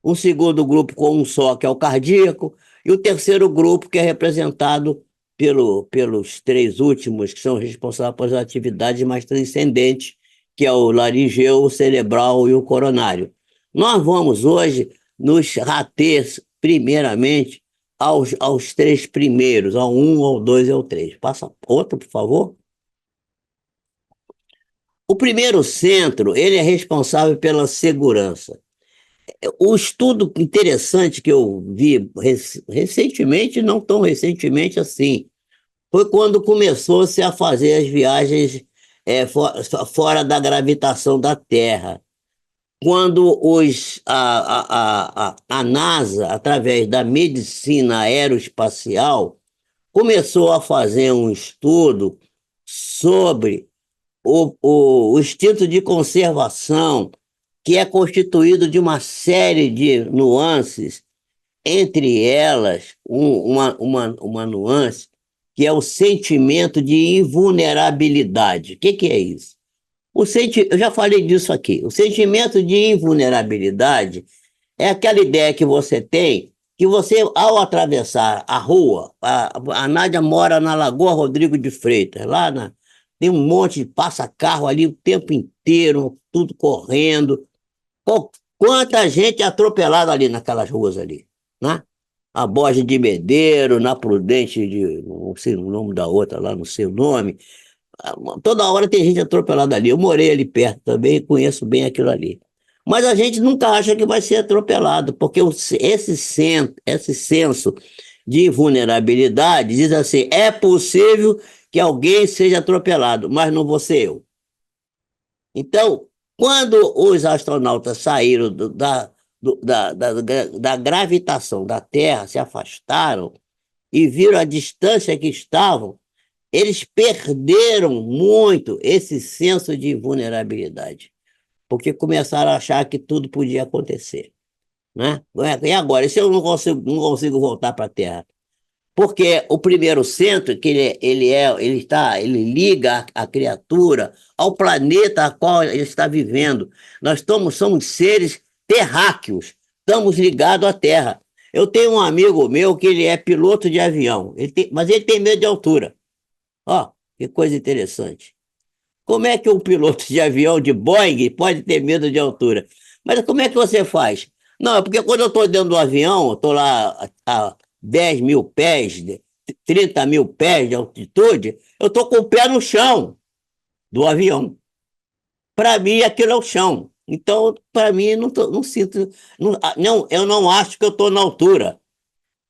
um segundo grupo com um só, que é o cardíaco, e o terceiro grupo, que é representado pelos 3 últimos, que são responsáveis pelas atividades mais transcendentes, que é o laringeu, o cerebral e o coronário. Nós vamos hoje nos ater, primeiramente, aos 3 primeiros, ao 1, ao 2 e ao 3. Passa outro, por favor. O primeiro centro, ele é responsável pela segurança. O estudo interessante que eu vi recentemente, não tão recentemente assim, foi quando começou-se a fazer as viagens fora da gravitação da Terra. Quando a NASA, através da medicina aeroespacial, começou a fazer um estudo sobre o instinto de conservação, que é constituído de uma série de nuances, entre elas, uma nuance, que é o sentimento de invulnerabilidade. O que é isso? Eu já falei disso aqui. O sentimento de invulnerabilidade é aquela ideia que você tem, que você, ao atravessar a rua, a Nádia mora na Lagoa Rodrigo de Freitas, tem um monte de passa-carro ali o tempo inteiro, tudo correndo. Pô, quanta gente é atropelada ali naquelas ruas ali, né? A Borges de Medeiros, na Prudente, não sei o nome da outra lá, não sei o nome. Toda hora tem gente atropelada ali. Eu morei ali perto também e conheço bem aquilo ali. Mas a gente nunca acha que vai ser atropelado, porque esse senso de vulnerabilidade diz assim: é possível que alguém seja atropelado, mas não vou ser eu. Então, quando os astronautas saíram da gravitação da Terra, se afastaram e viram a distância que estavam, eles perderam muito esse senso de vulnerabilidade, porque começaram a achar que tudo podia acontecer, né? E agora, se eu não consigo voltar para a Terra? Porque o primeiro centro, que ele liga a criatura ao planeta a qual ele está vivendo. Somos seres terráqueos, estamos ligados à Terra. Eu tenho um amigo meu que ele é piloto de avião, mas ele tem medo de altura. Ó, que coisa interessante. Como é que um piloto de avião de Boeing pode ter medo de altura? Mas como é que você faz? Não, é porque quando eu estou dentro do avião, eu estou lá a 10 mil pés, 30 mil pés de altitude, eu estou com o pé no chão do avião. Para mim, aquilo é o chão. Então, para mim, não sinto. Não, eu não acho que eu estou na altura.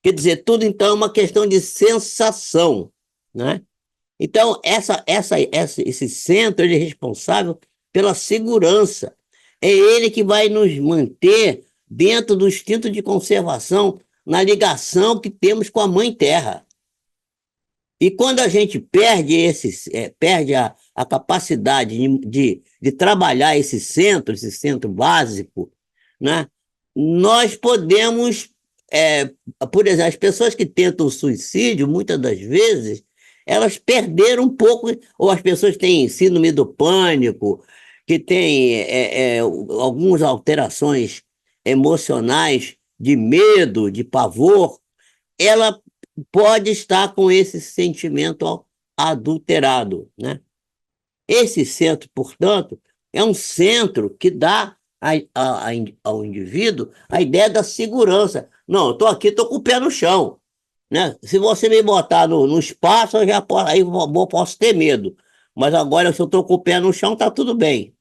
Quer dizer, tudo então é uma questão de sensação, né? Então, esse centro ele é responsável pela segurança. É ele que vai nos manter dentro do instinto de conservação, na ligação que temos com a Mãe Terra. E quando a gente perde a capacidade de trabalhar esse centro básico, né, nós podemos, por exemplo, as pessoas que tentam suicídio, muitas das vezes, elas perderam um pouco, ou as pessoas que têm síndrome do pânico, que têm algumas alterações emocionais de medo, de pavor, ela pode estar com esse sentimento adulterado, né? Esse centro, portanto, é um centro que dá ao indivíduo a ideia da segurança. Não, eu estou aqui, estou com o pé no chão, né? Se você me botar no espaço, eu já posso, aí eu posso ter medo. Mas agora, se eu estou com o pé no chão, está tudo bem.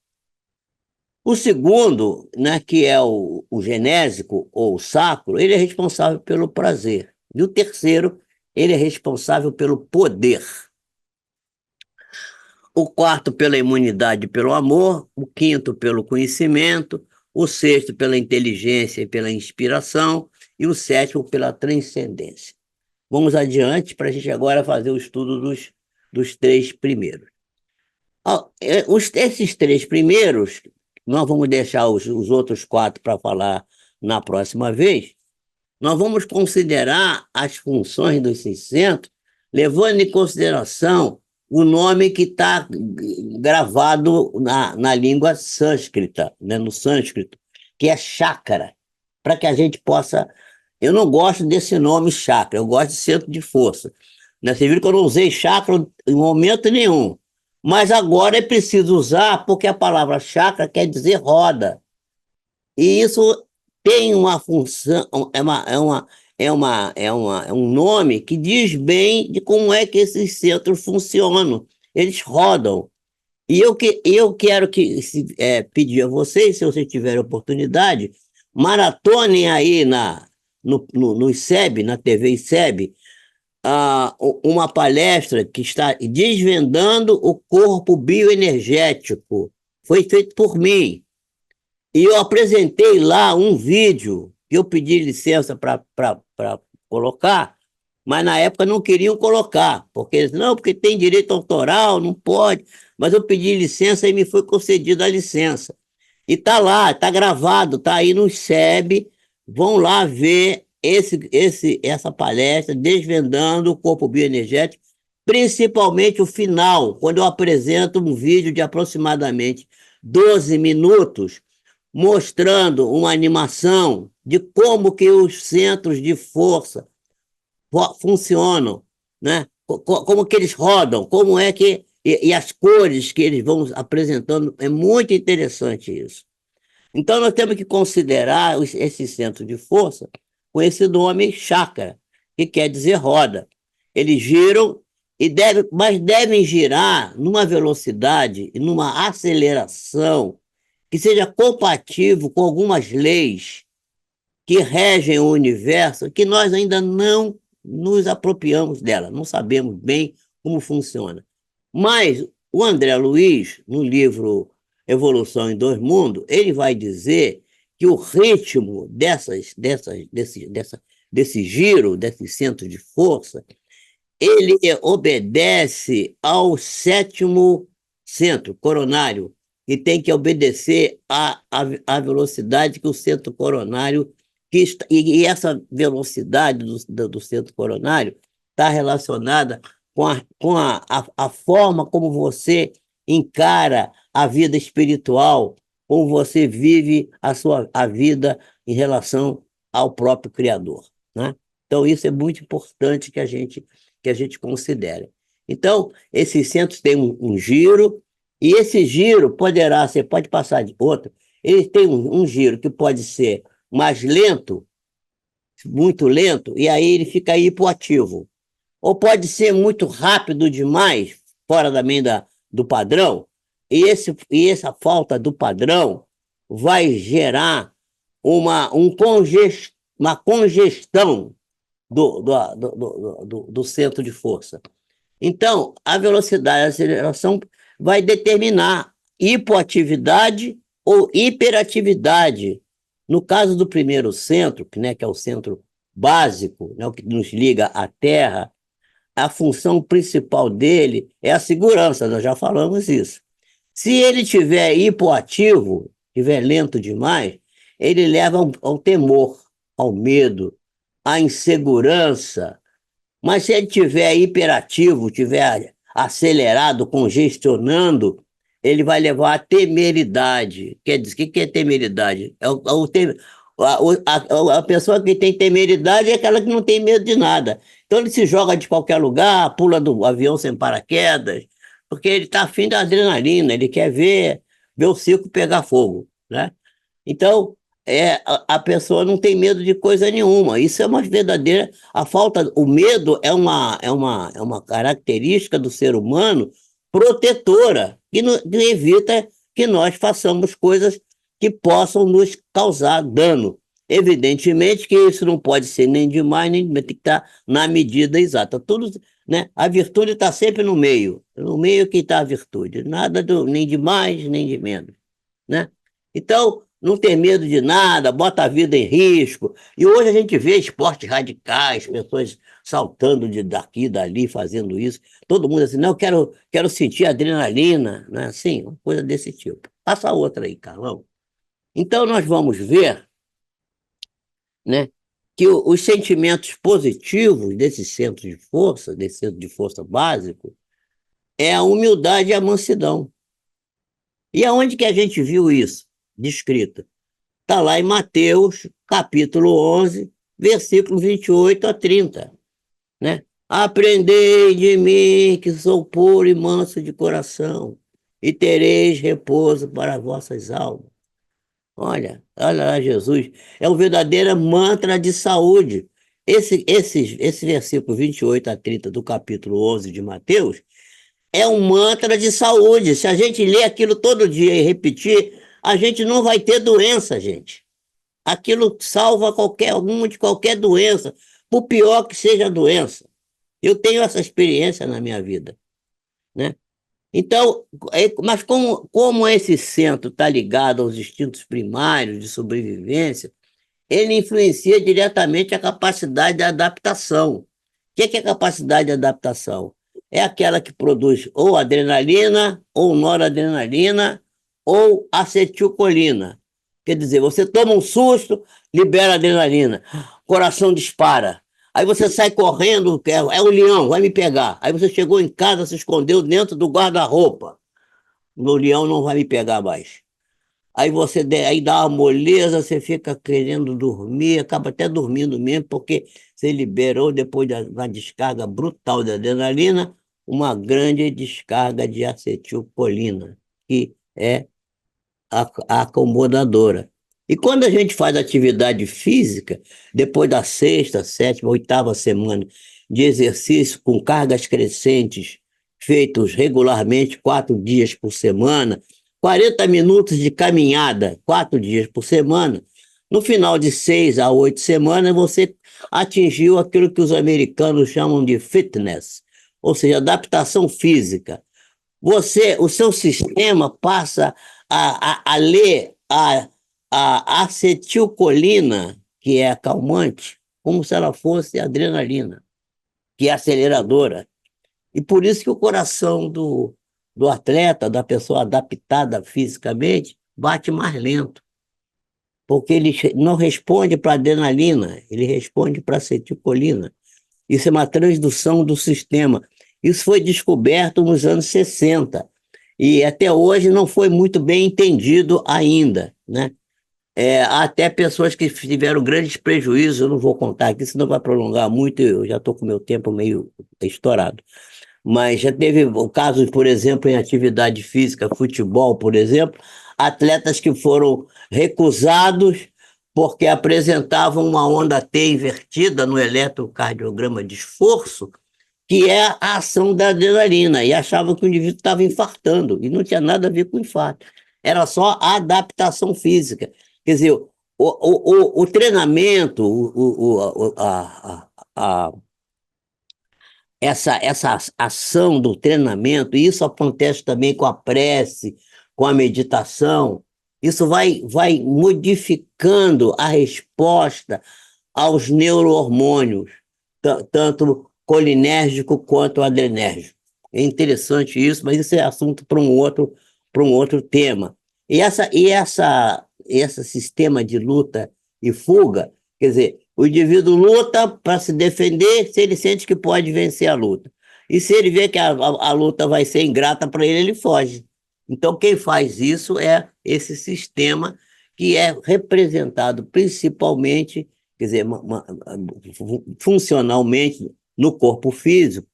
O segundo, né, que é o genésico ou o sacro, ele é responsável pelo prazer. E o terceiro, ele é responsável pelo poder. O quarto pela imunidade e pelo amor, o quinto pelo conhecimento, o sexto pela inteligência e pela inspiração, e o sétimo pela transcendência. Vamos adiante para a gente agora fazer o estudo dos três primeiros. Esses três primeiros, nós vamos deixar os outros quatro para falar na próxima vez. Nós vamos considerar as funções dos 600, levando em consideração o nome que está gravado na língua sânscrita, né, no sânscrito, que é chakra, para que a gente possa. Eu não gosto desse nome chakra, eu gosto de centro de força. Né? Você viu que eu não usei chakra em momento nenhum. Mas agora é preciso usar, porque a palavra chakra quer dizer roda. E isso tem uma função, é um nome que diz bem de como é que esses centros funcionam. Eles rodam. E eu quero pedir a vocês, se vocês tiverem oportunidade, maratonem aí no ICEB, na TV ICEB, uma palestra que está desvendando o corpo bioenergético. Foi feito por mim. E eu apresentei lá um vídeo que eu pedi licença para colocar, mas na época não queriam colocar, porque eles, não, porque tem direito autoral, não pode. Mas eu pedi licença e me foi concedida a licença. E tá lá, tá gravado, tá aí no SEB. Vão lá ver essa palestra, desvendando o corpo bioenergético, principalmente o final, quando eu apresento um vídeo de aproximadamente 12 minutos, mostrando uma animação de como que os centros de força funcionam, né? Como que eles rodam, como é que e as cores que eles vão apresentando, é muito interessante isso. Então nós temos que considerar esse centro de força com esse nome chakra, que quer dizer roda. Eles giram mas devem girar numa velocidade e numa aceleração que seja compatível com algumas leis que regem o universo, que nós ainda não nos apropriamos dela, não sabemos bem como funciona. Mas o André Luiz, no livro Evolução em Dois Mundos, ele vai dizer que o ritmo desse giro, desse centro de força, ele obedece ao sétimo centro coronário, e tem que obedecer à velocidade que o centro coronário e essa velocidade do centro coronário está relacionada com a forma como você encara a vida espiritual, como você vive a vida em relação ao próprio Criador, né? Então, isso é muito importante que a gente considere. Então, esses centros têm um giro, e esse giro você pode passar de outro, ele tem um giro que pode ser mais lento, muito lento, e aí ele fica hipoativo. Ou pode ser muito rápido demais, fora também do padrão, e essa falta do padrão vai gerar uma congestão do centro de força. Então, a velocidade de aceleração vai determinar hipoatividade ou hiperatividade. No caso do primeiro centro, né, que é o centro básico, né, o que nos liga à Terra, a função principal dele é a segurança, nós já falamos isso. Se ele tiver hipoativo, tiver lento demais, ele leva ao temor, ao medo, à insegurança. Mas se ele tiver hiperativo, tiver acelerado, congestionando, ele vai levar à temeridade. Quer dizer, o que é temeridade? A pessoa que tem temeridade é aquela que não tem medo de nada. Então ele se joga de qualquer lugar, pula do avião sem paraquedas, porque ele está afim da adrenalina, ele quer ver o circo pegar fogo, né? Então, a pessoa não tem medo de coisa nenhuma. Isso é uma verdadeira. O medo é uma característica do ser humano protetora, que evita que nós façamos coisas que possam nos causar dano. Evidentemente que isso não pode ser nem demais, nem tem que estar na medida exata. Tudo, né? A virtude está sempre no meio que está a virtude, nada nem de mais, nem de menos, né? Então, não ter medo de nada, bota a vida em risco. E hoje a gente vê esportes radicais, pessoas saltando daqui, dali, fazendo isso. Todo mundo assim, não, quero sentir adrenalina, não é assim? Uma coisa desse tipo. Passa outra aí, Carlão. Então, nós vamos ver, né, que os sentimentos positivos desse centro de força básico, é a humildade e a mansidão. E aonde que a gente viu isso descrito? Está lá em Mateus, capítulo 11, versículos 28 a 30, né? Aprendei de mim, que sou puro e manso de coração, e tereis repouso para as vossas almas. Olha lá, Jesus. É um verdadeiro mantra de saúde. Esse versículo 28 a 30 do capítulo 11 de Mateus é um mantra de saúde. Se a gente ler aquilo todo dia e repetir, a gente não vai ter doença, gente. Aquilo salva alguma de qualquer doença, por pior que seja a doença. Eu tenho essa experiência na minha vida, né? Então, mas como esse centro está ligado aos instintos primários de sobrevivência, ele influencia diretamente a capacidade de adaptação. que é capacidade de adaptação? É aquela que produz ou adrenalina, ou noradrenalina, ou acetilcolina. Quer dizer, você toma um susto, libera adrenalina, coração dispara. Aí você sai correndo, é o leão, vai me pegar. Aí você chegou em casa, se escondeu dentro do guarda-roupa. O leão não vai me pegar mais. Aí dá uma moleza, você fica querendo dormir, acaba até dormindo mesmo, porque você liberou, depois da descarga brutal de adrenalina, uma grande descarga de acetilcolina, que é a acomodadora. E quando a gente faz atividade física, depois da sexta, sétima, oitava semana de exercício com cargas crescentes, feitos regularmente 4 dias por semana, 40 minutos de caminhada, 4 dias por semana, no final de 6 a 8 semanas, você atingiu aquilo que os americanos chamam de fitness, ou seja, adaptação física. O seu sistema passa a ler a acetilcolina, que é acalmante, como se ela fosse adrenalina, que é aceleradora. E por isso que o coração do atleta, da pessoa adaptada fisicamente, bate mais lento, porque ele não responde para adrenalina, ele responde para acetilcolina. Isso é uma transdução do sistema. Isso foi descoberto nos anos 60 e até hoje não foi muito bem entendido ainda, né? Até pessoas que tiveram grandes prejuízos, eu não vou contar aqui, senão vai prolongar muito, eu já estou com o meu tempo meio estourado. Mas já teve o caso, por exemplo, em atividade física, futebol, por exemplo, atletas que foram recusados porque apresentavam uma onda T invertida no eletrocardiograma de esforço, que é a ação da adrenalina, e achavam que o indivíduo estava infartando, e não tinha nada a ver com infarto. Era só a adaptação física. Quer dizer, o treinamento, essa ação do treinamento, e isso acontece também com a prece, com a meditação, isso vai modificando a resposta aos neurohormônios, tanto colinérgico quanto adrenérgico. É interessante isso, mas isso é assunto para um outro tema. Esse sistema de luta e fuga, quer dizer, o indivíduo luta para se defender se ele sente que pode vencer a luta. E se ele vê que a luta vai ser ingrata para ele, ele foge. Então, quem faz isso é esse sistema que é representado principalmente, quer dizer, funcionalmente no corpo físico,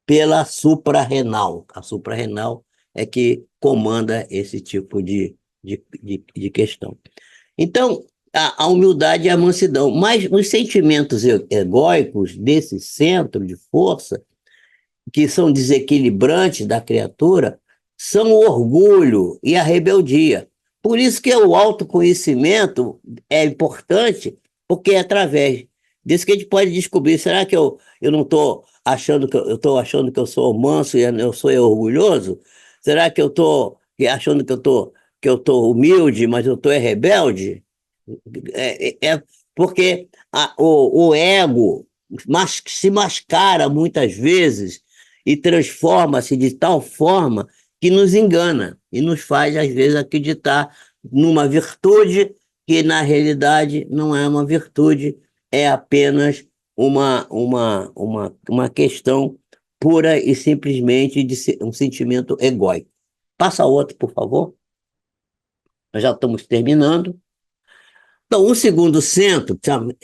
pela suprarrenal. A suprarrenal é que comanda esse tipo de questão. Então, a humildade e a mansidão. Mas os sentimentos egóicos desse centro de força, que são desequilibrantes da criatura, são o orgulho e a rebeldia. Por isso que o autoconhecimento é importante, porque é através disso que a gente pode descobrir, será que eu não estou achando eu estou achando que eu sou manso e eu sou orgulhoso? Será que eu estou achando que eu tô humilde, mas eu estou rebelde? Porque o ego se mascara muitas vezes e transforma-se de tal forma que nos engana e nos faz, às vezes, acreditar numa virtude que, na realidade, não é uma virtude, é apenas uma questão pura e simplesmente de um sentimento egóico. Passa outro, por favor. Nós já estamos terminando. Então, o segundo centro,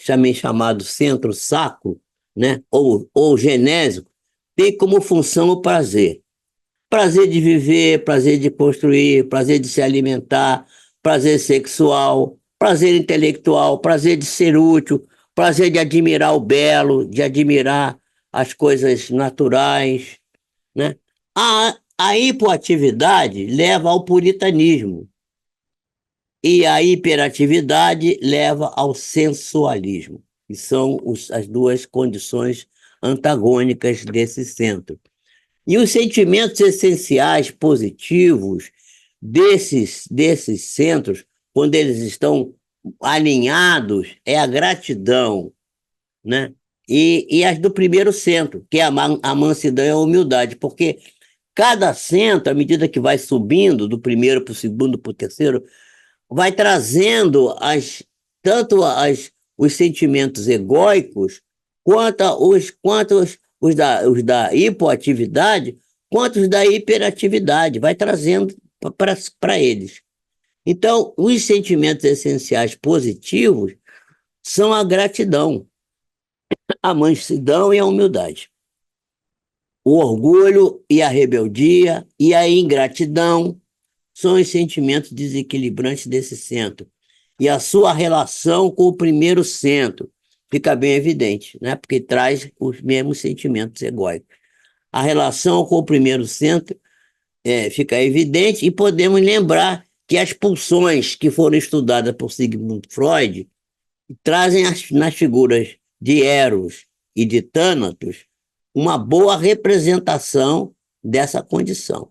também chamado centro sacro, né, ou genésico, tem como função o prazer. Prazer de viver, prazer de construir, prazer de se alimentar, prazer sexual, prazer intelectual, prazer de ser útil, prazer de admirar o belo, de admirar as coisas naturais, né? A hipoatividade leva ao puritanismo e a hiperatividade leva ao sensualismo, que são as duas condições antagônicas desse centro. E os sentimentos essenciais positivos desses centros, quando eles estão alinhados, é a gratidão, né? e as do primeiro centro, que é a mansidão e a humildade, porque cada centro, à medida que vai subindo, do primeiro para o segundo, para o terceiro, vai trazendo os sentimentos egóicos, quanto os da hipoatividade, quanto os da hiperatividade, vai trazendo para eles. Então, os sentimentos essenciais positivos são a gratidão, a mansidão e a humildade. O orgulho e a rebeldia e a ingratidão são os sentimentos desequilibrantes desse centro. E a sua relação com o primeiro centro fica bem evidente, né? Porque traz os mesmos sentimentos egóicos. A relação com o primeiro centro fica evidente, e podemos lembrar que as pulsões que foram estudadas por Sigmund Freud trazem nas figuras de Eros e de Thanatos uma boa representação dessa condição.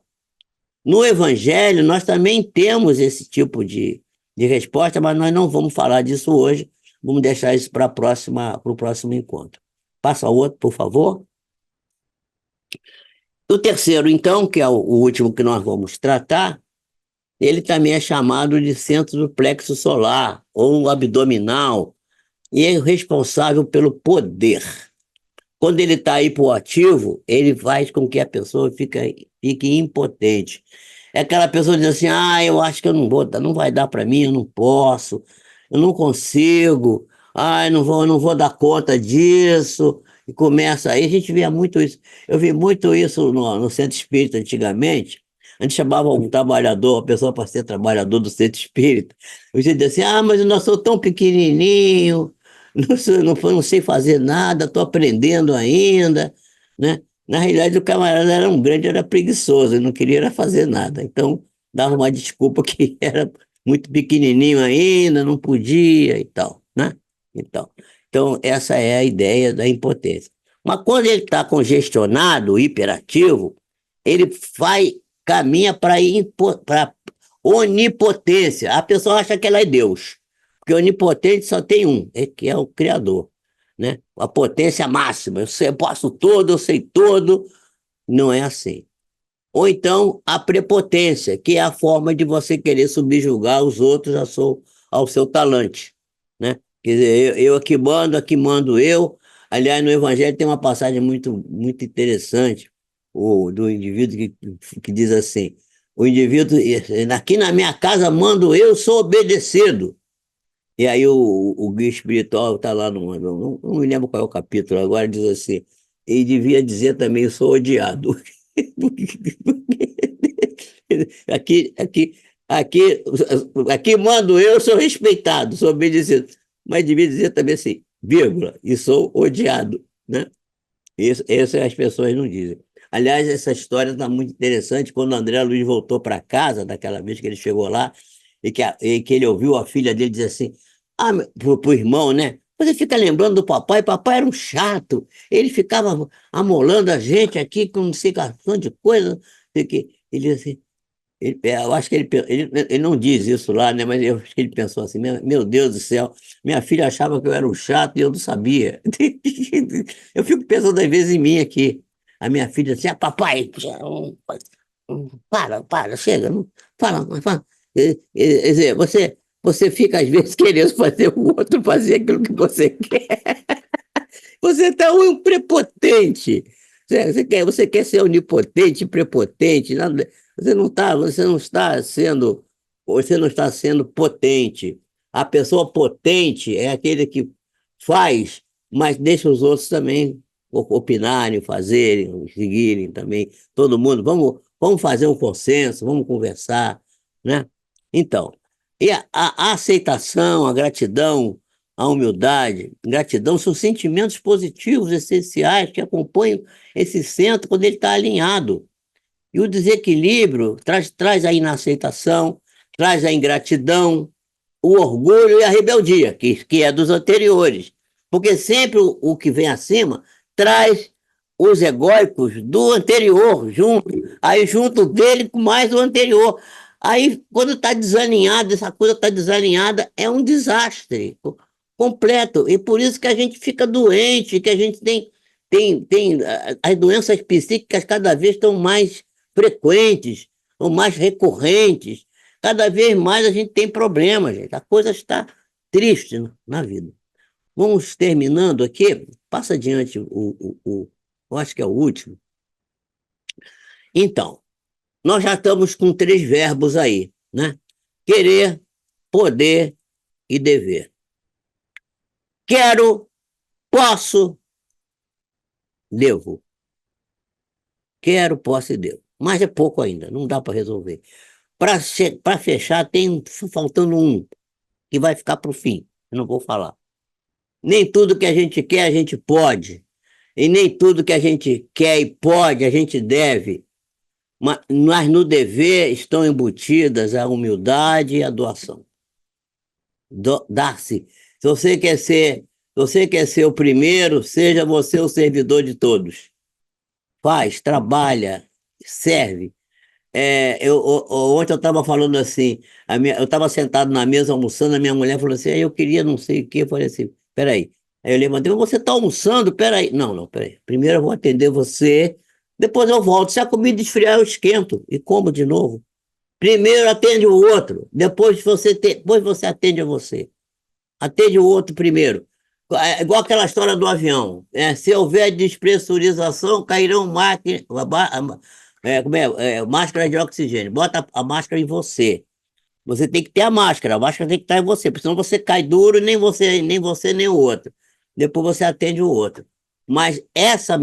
No Evangelho, nós também temos esse tipo de resposta, mas nós não vamos falar disso hoje, vamos deixar isso para o próximo encontro. Passa o outro, por favor. O terceiro, então, que é o último que nós vamos tratar, ele também é chamado de centro do plexo solar, ou abdominal, e é responsável pelo poder. Quando ele está hipoativo, ele faz com que a pessoa fique impotente. É aquela pessoa que diz assim, eu acho que eu não vai dar para mim, eu não posso, eu não consigo, eu não vou dar conta disso, e começa aí, a gente via muito isso. Eu vi muito isso no centro espírita antigamente. A gente chamava um trabalhador, a pessoa para ser trabalhador do centro espírita. Eu dizia assim, mas eu não sou tão pequenininho, não sei fazer nada, estou aprendendo ainda, né? Na realidade, o camarada era preguiçoso, ele não queria fazer nada. Então, dava uma desculpa que era muito pequenininho ainda, não podia e tal, né? Então, essa é a ideia da impotência. Mas quando ele está congestionado, hiperativo, ele caminha para onipotência. A pessoa acha que ela é Deus, porque onipotente só tem um, que é o Criador, né? A potência máxima, eu posso tudo, eu sei tudo. Não é assim. Ou então a prepotência, que é a forma de você querer subjugar os outros ao seu talante, né? Quer dizer, eu aqui mando eu. Aliás, no Evangelho tem uma passagem muito, muito interessante, do indivíduo que diz assim, o indivíduo, aqui na minha casa mando eu, sou obedecido. E aí o guia espiritual está lá, não me lembro qual é o capítulo, agora diz assim, ele devia dizer também, eu sou odiado. Aqui, aqui, aqui mando eu, sou respeitado, sou obedecido. Mas devia dizer também assim, vírgula, e sou odiado, né? Isso as pessoas não dizem. Aliás, essa história está muito interessante. Quando o André Luiz voltou para casa, daquela vez que ele chegou lá, e que ele ouviu a filha dele dizer assim, pro irmão, né? Você fica lembrando do papai, papai era um chato, ele ficava amolando a gente aqui com não sei cartão de coisa, ele assim, eu acho que ele não diz isso lá, né? Mas eu acho que ele pensou assim, meu Deus do céu, minha filha achava que eu era um chato e eu não sabia. Eu fico pensando às vezes em mim aqui. A minha filha assim, papai, chega, não, fala. Quer dizer, você fica às vezes querendo fazer o outro fazer aquilo que você quer. Você está um prepotente. Você quer ser onipotente, prepotente. Você não está sendo potente. A pessoa potente é aquele que faz, mas deixa os outros também opinarem, fazerem, seguirem também. Todo mundo, vamos fazer um consenso, vamos conversar, né? Então, e a aceitação, a gratidão, a humildade, gratidão são sentimentos positivos essenciais que acompanham esse centro quando ele está alinhado. E o desequilíbrio traz a inaceitação, traz a ingratidão, o orgulho e a rebeldia, que é dos anteriores. Porque sempre o que vem acima traz os egóicos do anterior, aí junto dele com mais o anterior. Aí, quando está desalinhado, essa coisa está desalinhada, é um desastre. completo. E por isso que a gente fica doente, que a gente tem as doenças psíquicas cada vez estão mais frequentes, ou mais recorrentes. Cada vez mais a gente tem problemas, gente. A coisa está triste na vida. Vamos terminando aqui. Passa adiante eu acho que é o último. Então, nós já estamos com 3 verbos aí, né? Querer, poder e dever. Quero, posso, devo. Quero, posso e devo. Mas é pouco ainda, não dá para resolver. Para fechar, tem faltando um, que vai ficar para o fim. Eu não vou falar. Nem tudo que a gente quer, a gente pode. E nem tudo que a gente quer e pode, a gente deve. Mas no dever estão embutidas a humildade e a doação. Dar-se. Se você quer ser o primeiro, seja você o servidor de todos. Faz, trabalha, serve. Ontem eu estava falando assim, eu estava sentado na mesa almoçando, a minha mulher falou assim, eu queria não sei o quê, eu falei assim, peraí. Aí eu levantei, você está almoçando? Peraí. Não, não, peraí. Primeiro eu vou atender você, depois eu volto. Se a comida esfriar, eu esquento e como de novo. Primeiro atende o outro, depois você atende a você. Atende o outro primeiro. É igual aquela história do avião. Se houver despressurização, cairão máscara de oxigênio. Bota a máscara em você. Você tem que ter a máscara tem que estar em você, porque senão você cai duro, nem você, nem o outro. Depois você atende o outro. Mas essa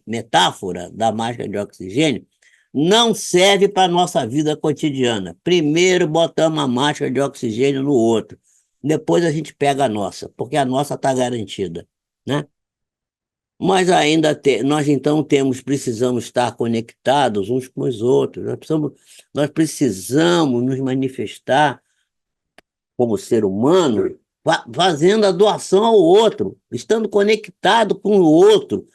metáfora da máscara de oxigênio não serve para a nossa vida cotidiana. Primeiro botamos a máscara de oxigênio no outro. Depois a gente pega a nossa, porque a nossa está garantida, né? Mas ainda nós então precisamos estar conectados uns com os outros. Nós precisamos nos manifestar como ser humano, fazendo a doação ao outro, estando conectado com o outro.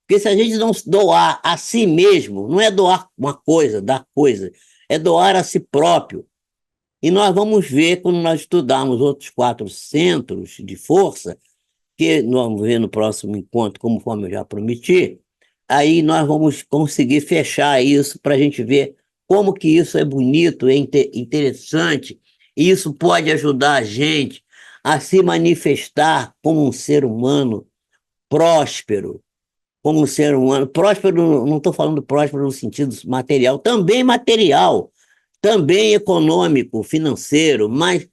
Porque se a gente não se doar a si mesmo, não é doar uma coisa, dar coisa, é doar a si próprio. E nós vamos ver, quando nós estudarmos outros 4 centros de força, que nós vamos ver no próximo encontro, conforme eu já prometi, aí nós vamos conseguir fechar isso para a gente ver como que isso é bonito, é interessante, e isso pode ajudar a gente a se manifestar como um ser humano próspero, como um ser humano próspero, não estou falando próspero no sentido material, também econômico, financeiro, mas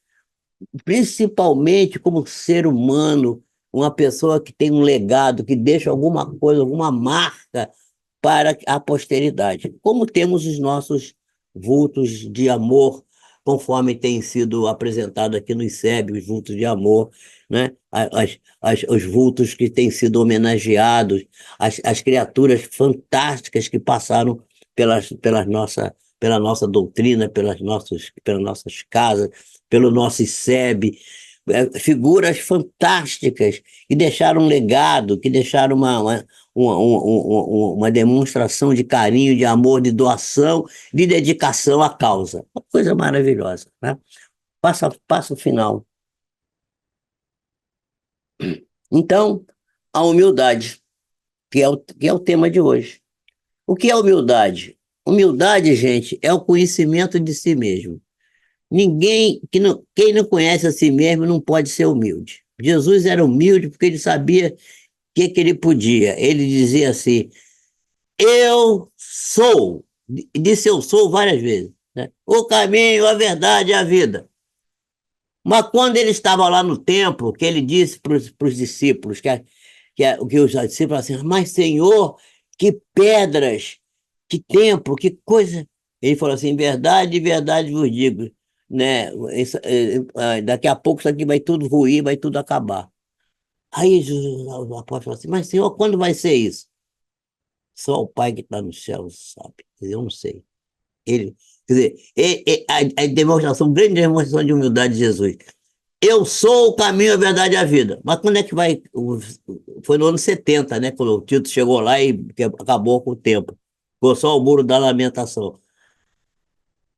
principalmente como ser humano, uma pessoa que tem um legado, que deixa alguma coisa, alguma marca para a posteridade. Como temos os nossos vultos de amor, conforme tem sido apresentado aqui no ICEB, os vultos de amor, né? Os vultos que têm sido homenageados, as criaturas fantásticas que passaram pela nossa doutrina, pelas nossas casas, pelo nosso ICEB, figuras fantásticas que deixaram um legado, que deixaram uma demonstração de carinho, de amor, de doação, de dedicação à causa. Uma coisa maravilhosa, né? Passa o final. Então, a humildade, que é o tema de hoje. O que é humildade? Humildade, gente, é o conhecimento de si mesmo. Quem não conhece a si mesmo não pode ser humilde. Jesus era humilde porque ele sabia o que ele podia. Ele dizia assim: eu sou. Disse eu sou várias vezes, né? O caminho, a verdade e a vida. Mas quando ele estava lá no templo, que ele disse para os discípulos, que os discípulos assim, mas Senhor, que pedras, que templo, que coisa. Ele falou assim: verdade, verdade vos digo, né? Daqui a pouco isso aqui vai tudo ruir, vai tudo acabar. Aí o apóstolo falou assim: mas Senhor, quando vai ser isso? Só o Pai que está no céu sabe. Quer dizer, eu não sei. Quer dizer, a demonstração, grande demonstração de humildade de Jesus. Eu sou o caminho, a verdade e a vida. Mas quando é que vai? Foi no ano 70, né? Quando o Tito chegou lá e acabou com o tempo. Ficou só o muro da lamentação.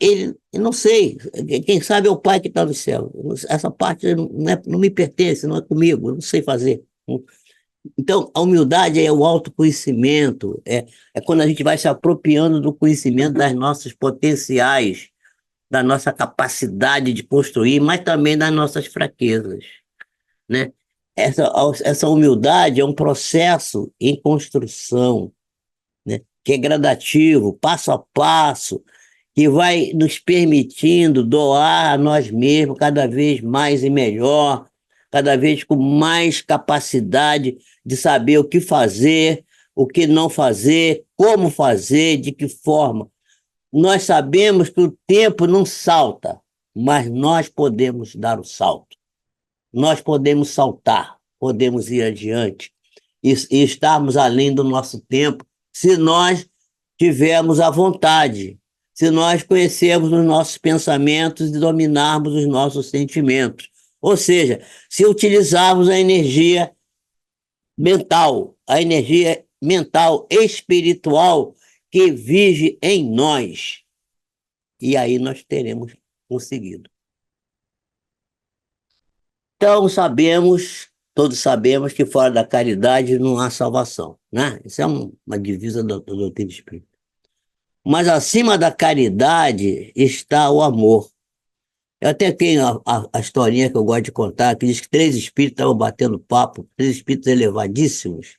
ele, eu não sei, quem sabe é o Pai que está no céu. Essa parte não me pertence, não é comigo, eu não sei fazer. Então, a humildade é o autoconhecimento, é quando a gente vai se apropriando do conhecimento das nossas potenciais, da nossa capacidade de construir, mas também das nossas fraquezas, né? Essa humildade é um processo em construção, né? Que é gradativo, passo a passo, que vai nos permitindo doar a nós mesmos cada vez mais e melhor, cada vez com mais capacidade de saber o que fazer, o que não fazer, como fazer, de que forma. Nós sabemos que o tempo não salta, mas nós podemos dar o salto. Nós podemos saltar, podemos ir adiante e estarmos além do nosso tempo se nós tivermos a vontade, se nós conhecermos os nossos pensamentos e dominarmos os nossos sentimentos. Ou seja, se utilizarmos a energia mental, espiritual que vive em nós. E aí nós teremos conseguido. Então, todos sabemos que fora da caridade não há salvação, né? Isso é uma divisa da doutrina espírita. Mas acima da caridade está o amor. Eu até tenho a historinha que eu gosto de contar, que diz que três espíritos estavam batendo papo, três espíritos elevadíssimos,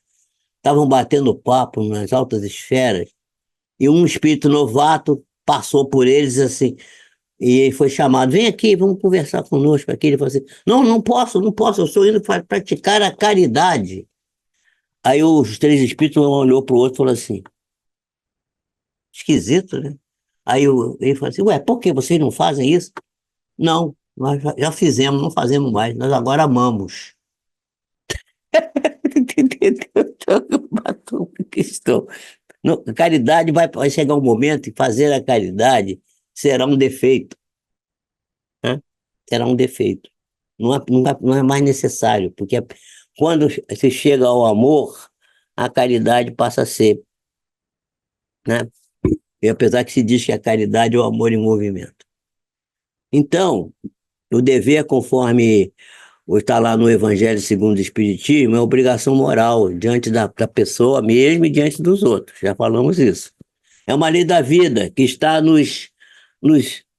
estavam batendo papo nas altas esferas, e um espírito novato passou por eles assim, e ele foi chamado, vem aqui, vamos conversar conosco aqui. Ele falou assim, não, não posso, eu estou indo para praticar a caridade. Aí os três espíritos, um olhou para o outro e falou assim, esquisito, né? Aí ele falou assim, ué, por que vocês não fazem isso? Não, nós já fizemos, não fazemos mais, nós agora amamos. Matou a questão. Caridade vai chegar um momento e fazer a caridade será um defeito, né? Será um defeito. Não é mais necessário, porque quando se chega ao amor, a caridade passa a ser, né? E apesar que se diz que a caridade é o amor em movimento. Então, o dever, conforme está lá no Evangelho segundo o Espiritismo, é obrigação moral diante da pessoa mesmo e diante dos outros. Já falamos isso. É uma lei da vida que está nos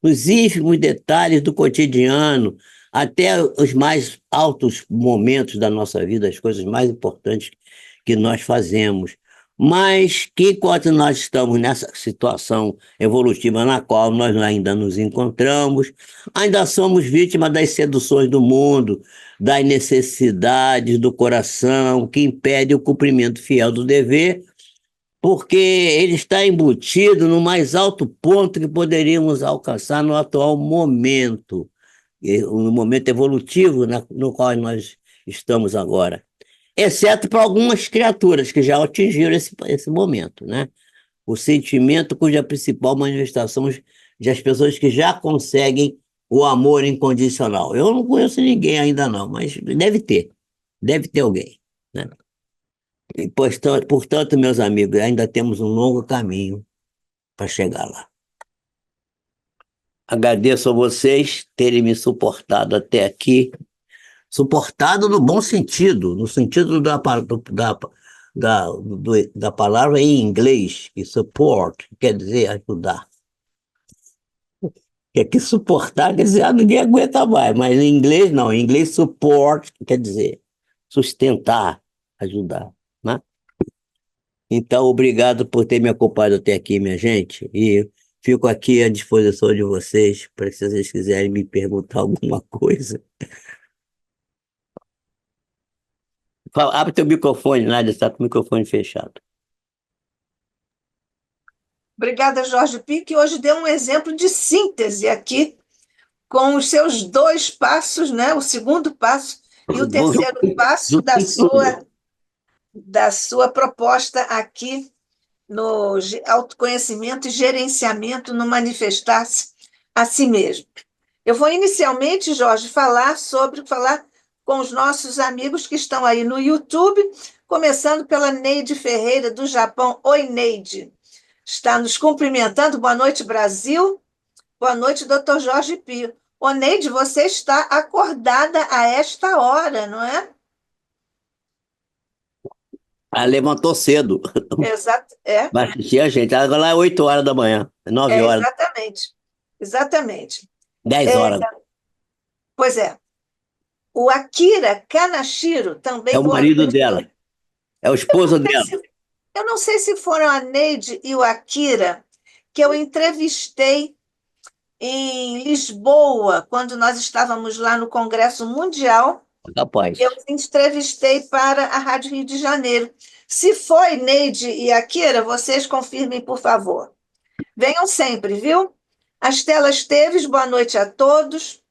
ínfimos detalhes do cotidiano, até os mais altos momentos da nossa vida, as coisas mais importantes que nós fazemos. Mas que, enquanto nós estamos nessa situação evolutiva na qual nós ainda nos encontramos, ainda somos vítimas das seduções do mundo, das necessidades do coração, que impede o cumprimento fiel do dever, porque ele está embutido no mais alto ponto que poderíamos alcançar no atual momento, no momento evolutivo no qual nós estamos agora. Exceto para algumas criaturas que já atingiram esse momento, né? O sentimento cuja principal manifestação das pessoas que já conseguem o amor incondicional. Eu não conheço ninguém ainda não, mas deve ter alguém, né? E, portanto, meus amigos, ainda temos um longo caminho para chegar lá. Agradeço a vocês terem me suportado até aqui, suportado no bom sentido, no sentido da palavra em inglês, que support quer dizer ajudar. É que suportar quer dizer, ninguém aguenta mais, mas em inglês não, em inglês support quer dizer sustentar, ajudar, né? Então, obrigado por ter me acompanhado até aqui, minha gente, e fico aqui à disposição de vocês, para se vocês quiserem me perguntar alguma coisa. Abre teu microfone, Nádia, está com o microfone fechado. Obrigada, Jorge Pio, que hoje deu um exemplo de síntese aqui, com os seus dois passos, né? O segundo passo e o terceiro passo da sua proposta aqui no autoconhecimento e gerenciamento no manifestar-se a si mesmo. Eu vou inicialmente, Jorge, falar com os nossos amigos que estão aí no YouTube, começando pela Neide Ferreira, do Japão. Oi, Neide. Está nos cumprimentando. Boa noite, Brasil. Boa noite, doutor Jorge Pio. Ô, Neide, você está acordada a esta hora, não é? Ela levantou cedo. Exato, é, Vai assistir a gente. Agora lá é 8 horas da manhã, 9 é horas, exatamente. Exatamente. 10 É, horas. pois é. O Akira Kanashiro É também, o boa marido noite. dela, é o esposo dela. Eu não sei se foram a Neide e o Akira que eu entrevistei em Lisboa, quando nós estávamos lá no Congresso Mundial. Eu Capaz. entrevistei para a Rádio Rio de Janeiro. Se foi Neide e Akira, vocês confirmem, por favor. Venham sempre, viu? As telas Teves, boa noite a todos.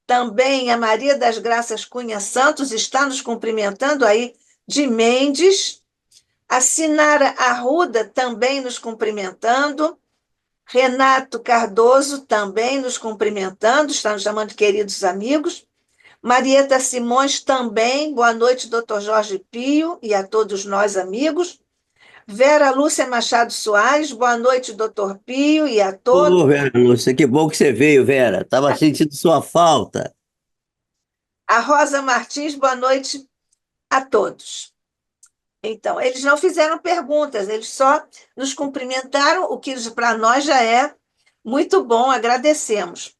Também a Maria das Graças Cunha Santos está nos cumprimentando aí, de Mendes. A Sinara Arruda também nos cumprimentando. Renato Cardoso também nos cumprimentando, está nos chamando de queridos amigos. Marieta Simões também, boa noite, doutor Jorge Pio e a todos nós, amigos. Vera Lúcia Machado Soares, boa noite, doutor Pio e a todos. Ô, Vera Lúcia, que bom que você veio, Vera. Tava sentindo sua falta. A Rosa Martins, boa noite a todos. Então, eles não fizeram perguntas, eles só nos cumprimentaram, o que para nós já é muito bom, agradecemos.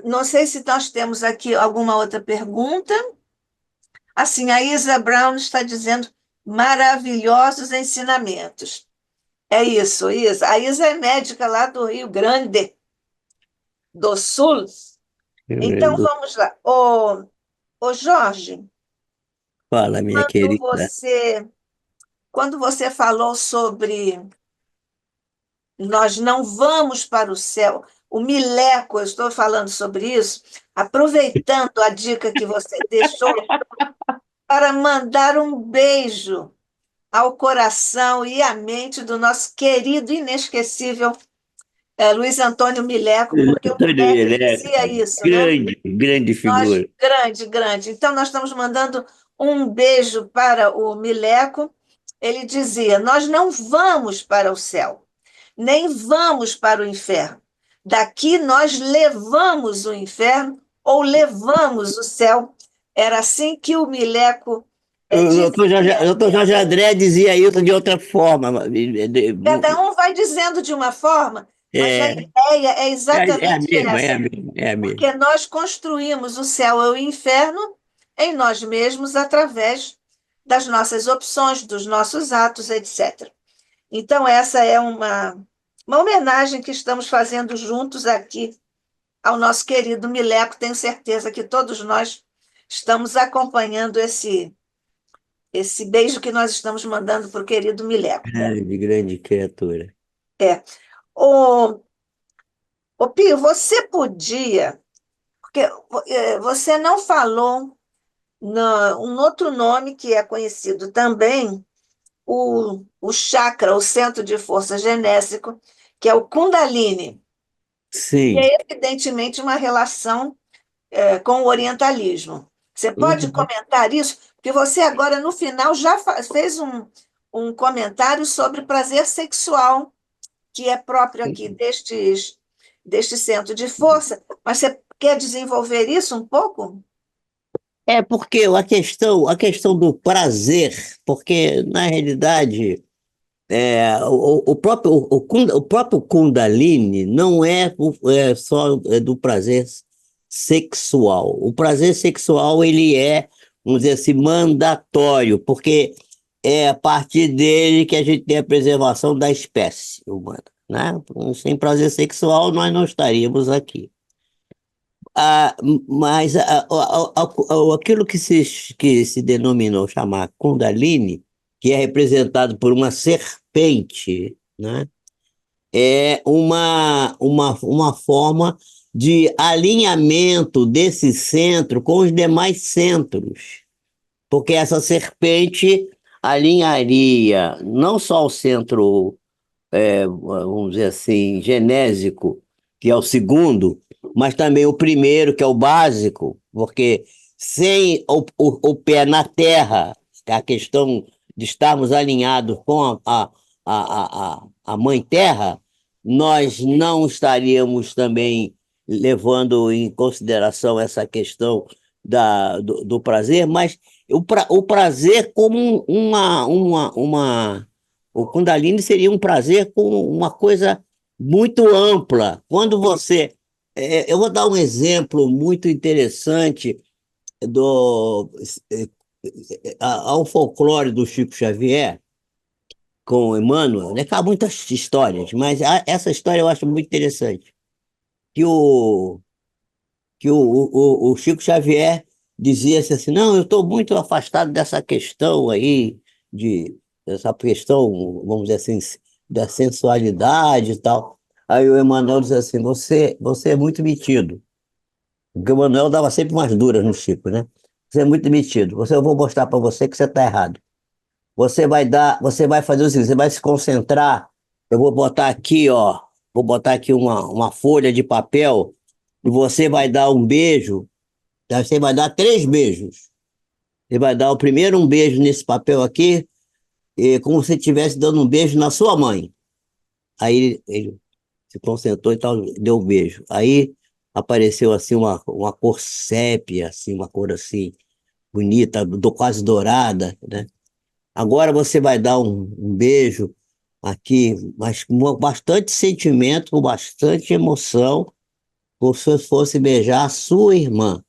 Não sei se nós temos aqui alguma outra pergunta. Assim, a Isa Brown está dizendo maravilhosos ensinamentos. É isso, Isa. A Isa é médica lá do Rio Grande do Sul. Então, vamos lá. Ô Jorge, Fala, minha quando querida. você, quando você falou sobre nós não vamos para o céu, o Mileco, eu estou falando sobre isso, aproveitando a dica que você deixou para mandar um beijo ao coração e à mente do nosso querido, inesquecível Luiz Antônio Mileco, porque o Antônio Mileco Ereco, dizia isso, né? grande, grande Nós, figura. grande, grande. Então, nós estamos mandando um beijo para o Mileco. Ele dizia: Nós não vamos para o céu, nem vamos para o inferno. Daqui nós levamos o inferno ou levamos o céu. Era assim que o Mileco O dizia. doutor Jorge André dizia isso de outra forma. Cada um vai dizendo de uma forma, mas a É, ideia é é a exatamente mesma, é a essa, mesma, é a mesma. porque nós construímos o céu e o inferno em nós mesmos através das nossas opções, dos nossos atos, etc. Então, essa é uma homenagem que estamos fazendo juntos aqui ao nosso querido Mileco. Tenho certeza que todos nós estamos acompanhando esse beijo que nós estamos mandando para o querido Mileco. Grande, grande criatura. É. O, Pio, você podia, porque você não falou um outro nome que é conhecido também, o chakra, o centro de força genésico, que é o Kundalini, que Sim. é evidentemente uma relação com o orientalismo. Você pode Uhum. comentar isso? Porque você agora, no final, já fez um comentário sobre prazer sexual, que é próprio aqui deste centro de força, mas você quer desenvolver isso um pouco? É porque a questão do prazer, porque na realidade o próprio Kundalini não só do prazer sexual. O prazer sexual ele é, vamos dizer assim, mandatório, porque é a partir dele que a gente tem a preservação da espécie humana, né? Sem prazer sexual nós não estaríamos aqui. Ah, mas aquilo que se denominou chamar Kundalini, que é representado por uma serpente, né, é uma forma de alinhamento desse centro com os demais centros, porque essa serpente alinharia não só o centro vamos dizer assim, genésico, que é o segundo, mas também o primeiro, que é o básico, porque sem o pé na terra, a questão de estarmos alinhados com a Mãe Terra, nós não estaríamos também levando em consideração essa questão do prazer, mas o prazer como o Kundalini seria um prazer com uma coisa muito ampla. Quando você. Eu vou dar um exemplo muito interessante do. Há um folclore do Chico Xavier com o Emmanuel, né? Há muitas histórias, mas essa história eu acho muito interessante. Que o Chico Xavier dizia assim, não, eu estou muito afastado dessa questão aí, dessa questão, vamos dizer assim, da sensualidade e tal. Aí o Emmanuel dizia assim, você é muito metido. Porque o Emmanuel dava sempre umas duras no Chico, né? Você é muito metido. Eu vou mostrar para você que você está errado. Você vai fazer o seguinte, você vai se concentrar. Eu vou botar aqui, ó, vou botar aqui uma folha de papel e você vai dar um beijo. Tá? Você vai dar 3 beijos. Você vai dar o primeiro um beijo nesse papel aqui, como se estivesse dando um beijo na sua mãe. Aí ele se concentrou e tal, deu um beijo. Aí apareceu assim uma cor sépia, assim, uma cor assim bonita, quase dourada, né? Agora você vai dar um beijo aqui, mas com bastante sentimento, com bastante emoção, como se fosse beijar a sua irmã.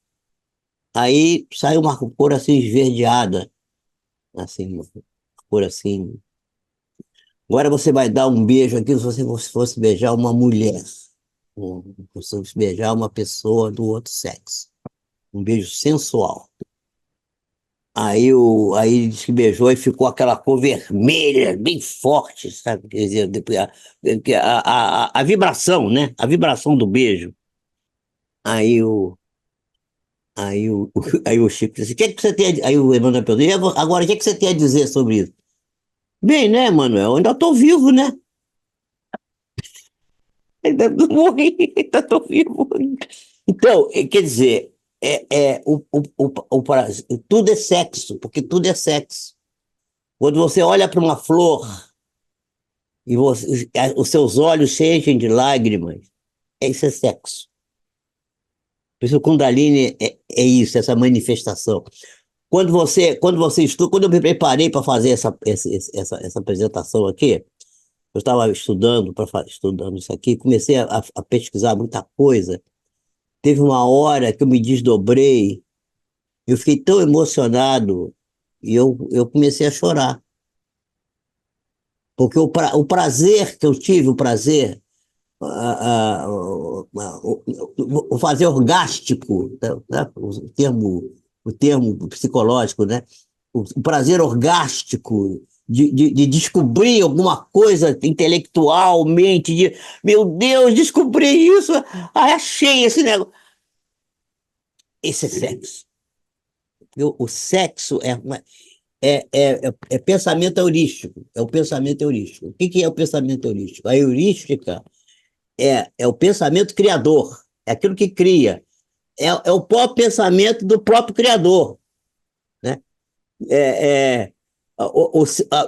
Aí sai uma cor assim esverdeada, assim, uma cor assim. Agora você vai dar um beijo aqui, se você fosse beijar uma mulher, como se fosse beijar uma pessoa do outro sexo. Um beijo sensual. Aí ele disse que beijou e ficou aquela cor vermelha, bem forte, sabe? Quer dizer, depois a vibração, né? A vibração do beijo. Aí o, aí o Chico disse, o que é que você tem a dizer? Aí o Emmanuel perguntou, agora o que é que você tem a dizer sobre isso? Bem, né, Manuel? Eu ainda estou vivo, né? Ainda não morri, ainda estou vivo. Então, quer dizer, tudo é sexo, porque tudo é sexo. Quando você olha para uma flor e os seus olhos se enchem de lágrimas, isso é sexo. Por isso o Kundalini é isso, essa manifestação. Quando você estuda, quando eu me preparei para fazer essa apresentação aqui, eu estava estudando isso aqui, comecei a pesquisar muita coisa. Teve uma hora que eu me desdobrei, eu fiquei tão emocionado e eu comecei a chorar. Porque o prazer que eu tive, o prazer, o fazer orgástico, né? O termo psicológico, né? O prazer orgástico de descobrir alguma coisa intelectualmente, meu Deus, descobri isso, achei esse negócio. Esse é sexo. O sexo é pensamento heurístico, é o pensamento heurístico. O que é o pensamento heurístico? A heurística é o pensamento criador, é aquilo que cria, é o próprio pensamento do próprio criador, né? É, é,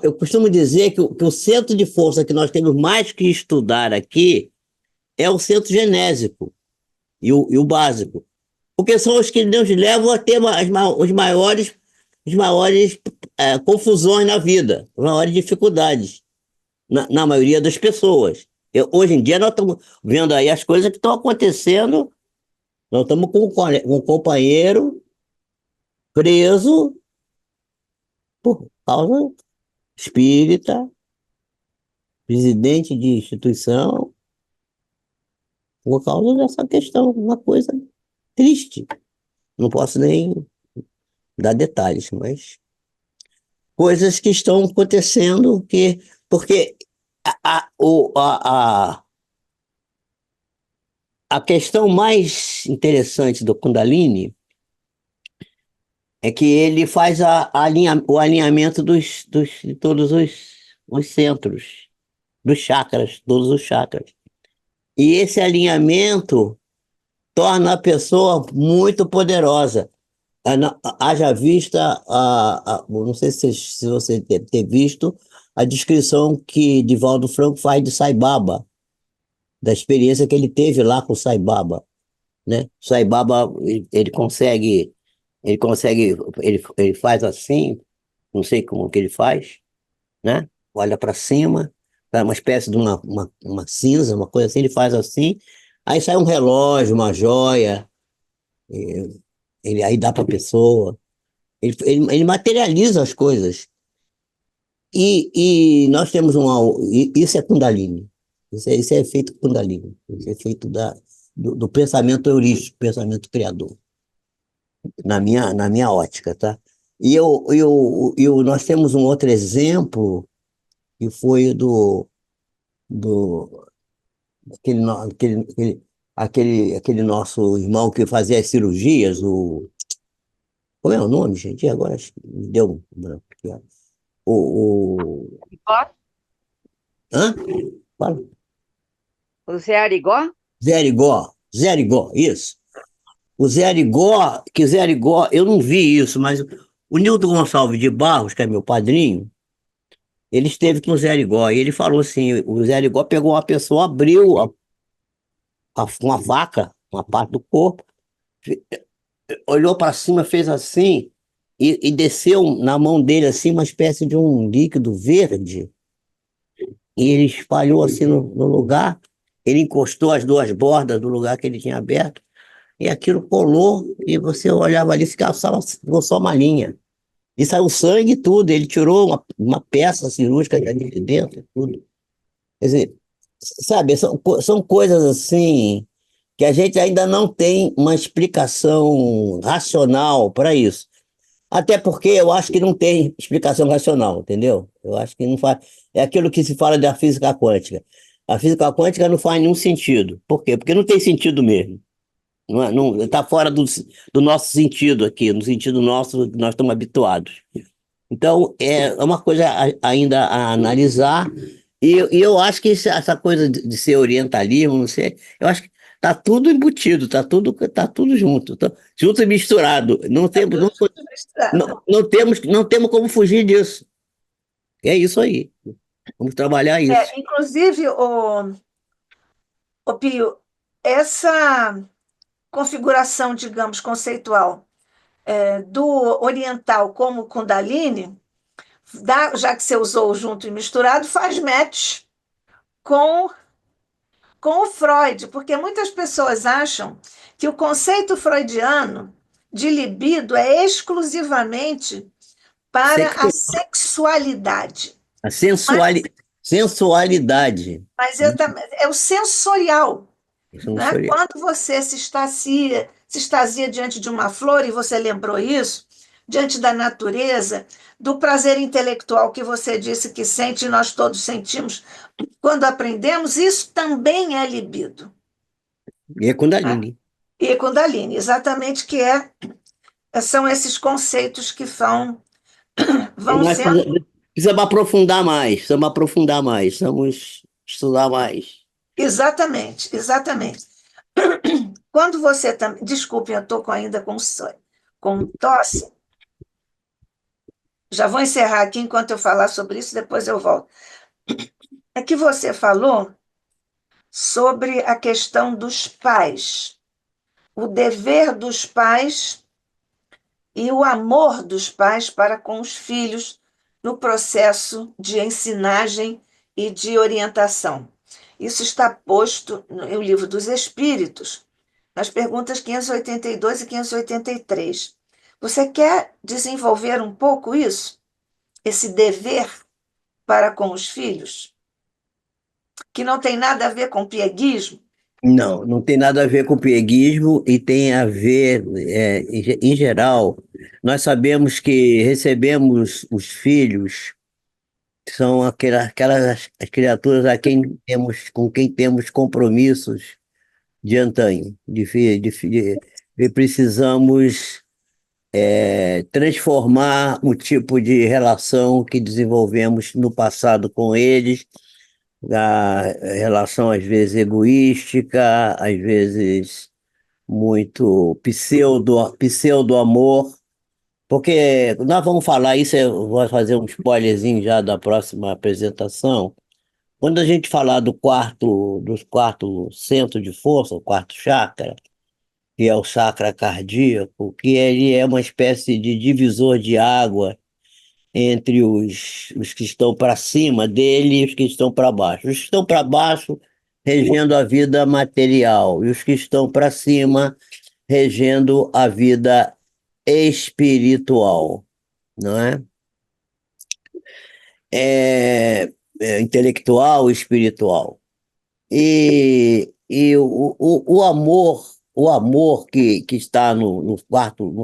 eu costumo dizer que o centro de força que nós temos mais que estudar aqui é o centro genésico e o básico, porque são os que nos levam a ter os maiores confusões na vida, as maiores dificuldades, na maioria das pessoas. Hoje em dia nós estamos vendo aí as coisas que estão acontecendo, nós estamos com um companheiro preso por causa espírita, presidente de instituição, por causa dessa questão, uma coisa triste. Não posso nem dar detalhes, mas coisas que estão acontecendo porque a questão mais interessante do Kundalini é que ele faz o alinhamento de todos os centros, dos chakras, todos os chakras. E esse alinhamento torna a pessoa muito poderosa. Haja vista, não sei se você ter visto, a descrição que Divaldo Franco faz de Sai Baba. da experiência que ele teve lá com o Sai Baba, né? O Sai Baba, ele faz assim, não sei como que ele faz, né? Olha para cima, é uma espécie de uma cinza, uma coisa assim, ele faz assim, aí sai um relógio, uma joia, ele aí dá para a pessoa, ele materializa as coisas. E nós temos isso é Kundalini, isso é efeito Kundalini, isso é efeito do pensamento heurístico, pensamento criador, na minha ótica, tá? Nós temos um outro exemplo, que foi do aquele, no- aquele nosso irmão que fazia as cirurgias, como é o nome, gente? Agora acho que me deu um branco aqui, ó. O, hã? Fala. O Zé Arigó? Zé Arigó, isso. O Zé Arigó, que Zé Arigó, eu não vi isso, mas o Nildo Gonçalves de Barros, que é meu padrinho, ele esteve com o Zé Arigó, e ele falou assim, o Zé Arigó pegou uma pessoa, abriu uma faca, uma parte do corpo, olhou para cima, fez assim, e desceu na mão dele assim uma espécie de um líquido verde, e ele espalhou assim no lugar, ele encostou as duas bordas do lugar que ele tinha aberto, e aquilo colou, e você olhava ali, ficou só uma linha. E saiu sangue e tudo, ele tirou uma peça cirúrgica ali de dentro e tudo. Quer dizer, sabe, são coisas assim que a gente ainda não tem uma explicação racional para isso. Até porque eu acho que não tem explicação racional, entendeu? Eu acho que não faz. É aquilo que se fala da física quântica. A física quântica não faz nenhum sentido. Por quê? Porque não tem sentido mesmo. Não, está fora do nosso sentido aqui, no sentido nosso que nós estamos habituados. Então, é uma coisa ainda a analisar, e eu acho que essa coisa de ser orientalismo, não sei, eu acho que está tudo embutido, tá tudo junto, junto e misturado. Não temos como fugir disso. É isso aí. Vamos trabalhar isso. Inclusive, o Pio, essa configuração, digamos, conceitual do oriental como Kundalini, já que você usou o junto e misturado, faz match com, com o Freud, porque muitas pessoas acham que o conceito freudiano de libido é exclusivamente para a Sexo- sexualidade. A Mas, sensualidade. mas é o sensorial. Né? Sensorial. Quando você se extasia diante de uma flor, e você lembrou isso, diante da natureza, do prazer intelectual que você disse que sente, e nós todos sentimos quando aprendemos, isso também é libido. E é Né? Kundalini. E Kundalini, exatamente são esses conceitos que E vão nós sendo. precisamos aprofundar mais, precisamos estudar mais. Exatamente, exatamente. Quando você também. Desculpe, eu estou ainda com tosse. Já vou encerrar aqui enquanto eu falar sobre isso, depois eu volto. É que você falou sobre a questão dos pais, o dever dos pais e o amor dos pais para com os filhos no processo de ensinagem e de orientação. Isso está posto no Livro dos Espíritos, nas perguntas 582 e 583. Você quer desenvolver um pouco isso? Esse dever para com os filhos? Que não tem nada a ver com pieguismo? Não, não tem nada a ver com pieguismo e tem a ver, em geral, nós sabemos que recebemos os filhos, que são aquelas as criaturas com quem temos compromissos de antanho, e precisamos transformar o tipo de relação que desenvolvemos no passado com eles, a relação às vezes egoística, às vezes muito pseudo-amor, porque nós vamos falar isso, eu vou fazer um spoilerzinho já da próxima apresentação, Quando a gente falar dos quatro centros de força, o quarto chakra, que é o chakra cardíaco, que ele é uma espécie de divisor de água entre os que estão para cima dele e os que estão para baixo. Os que estão para baixo regendo a vida material e os que estão para cima regendo a vida espiritual, não é? Intelectual e espiritual. E o amor que está no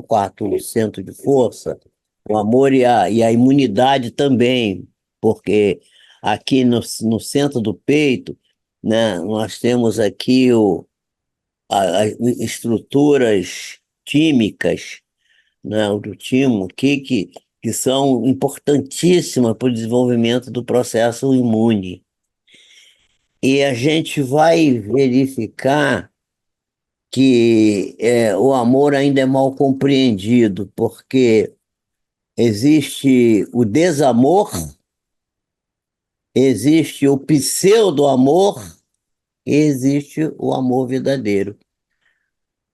quarto centro de força, o amor e a imunidade também, porque aqui no centro do peito, né, nós temos aqui as estruturas químicas, né, do timo, que são importantíssimas para o desenvolvimento do processo imune. E a gente vai verificar que o amor ainda é mal compreendido, porque existe o desamor, existe o pseudo-amor e existe o amor verdadeiro.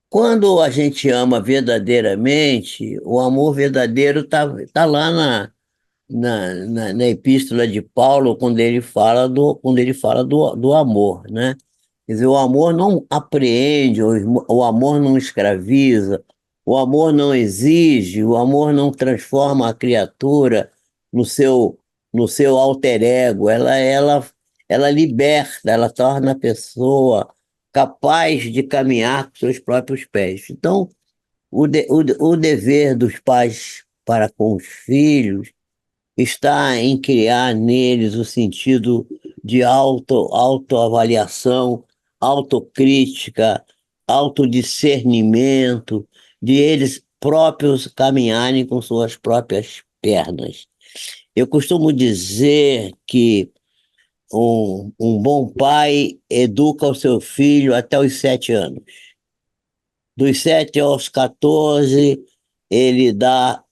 Quando a gente ama verdadeiramente, o amor verdadeiro tá lá na epístola de Paulo, quando ele fala do amor, né? Quer dizer, o amor não apreende, o amor não escraviza, o amor não exige, o amor não transforma a criatura no seu, no seu alter ego, ela liberta, ela torna a pessoa capaz de caminhar com seus próprios pés. Então, o dever dos pais para com os filhos está em criar neles o sentido de autoavaliação, autocrítica, autodiscernimento, de eles próprios caminharem com suas próprias pernas. Eu costumo dizer que um bom pai educa o seu filho até os 7 anos. Dos 7 aos 14, ele dá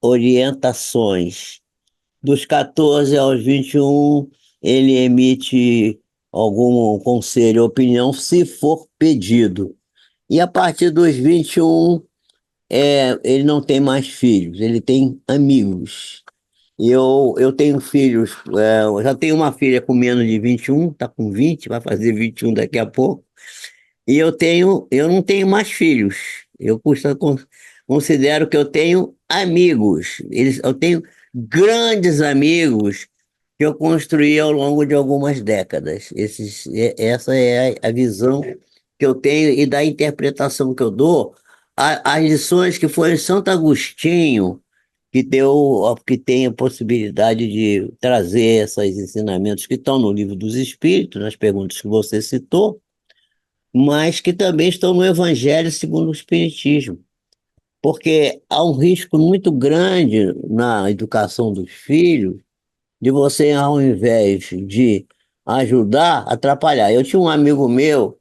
orientações. Dos 14 aos 21, ele emite algum conselho ou opinião, se for pedido. E a partir dos 21, ele não tem mais filhos, ele tem amigos. Eu tenho filhos, eu já tenho uma filha com menos de 21, está com 20, vai fazer 21 daqui a pouco. E eu não tenho mais filhos. Considero que eu tenho amigos. Eu tenho grandes amigos que eu construí ao longo de algumas décadas. Essa é a visão que eu tenho e da interpretação que eu dou às lições que foi Santo Agostinho que tem a possibilidade de trazer esses ensinamentos que estão no Livro dos Espíritos, nas perguntas que você citou, mas que também estão no Evangelho segundo o Espiritismo. Porque há um risco muito grande na educação dos filhos de você, ao invés de ajudar, atrapalhar. Eu tinha um amigo meu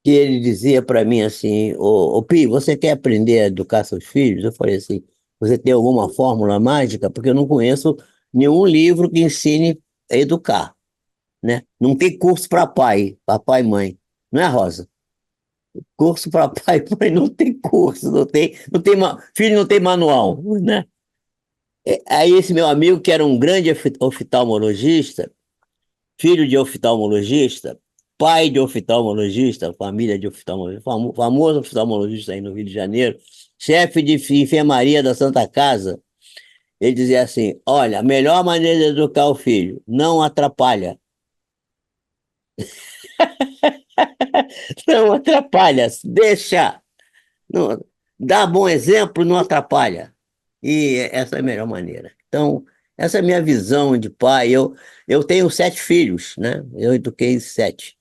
que ele dizia para mim assim, ô Pi, você quer aprender a educar seus filhos? Eu falei assim, você tem alguma fórmula mágica? Porque eu não conheço nenhum livro que ensine a educar, né? Não tem curso para papai e mãe, não é, Rosa? Curso para pai e mãe não tem curso, filho não tem manual, né? Aí esse meu amigo, que era um grande oftalmologista, filho de oftalmologista, pai de oftalmologista, família de oftalmologista, famoso oftalmologista aí no Rio de Janeiro, chefe de enfermaria da Santa Casa, ele dizia assim, olha, a melhor maneira de educar o filho, não atrapalha. Não atrapalha, deixa. Não, dá bom exemplo, não atrapalha. E essa é a melhor maneira. Então, essa é a minha visão de pai. Eu tenho 7 filhos, né? Eu eduquei 7.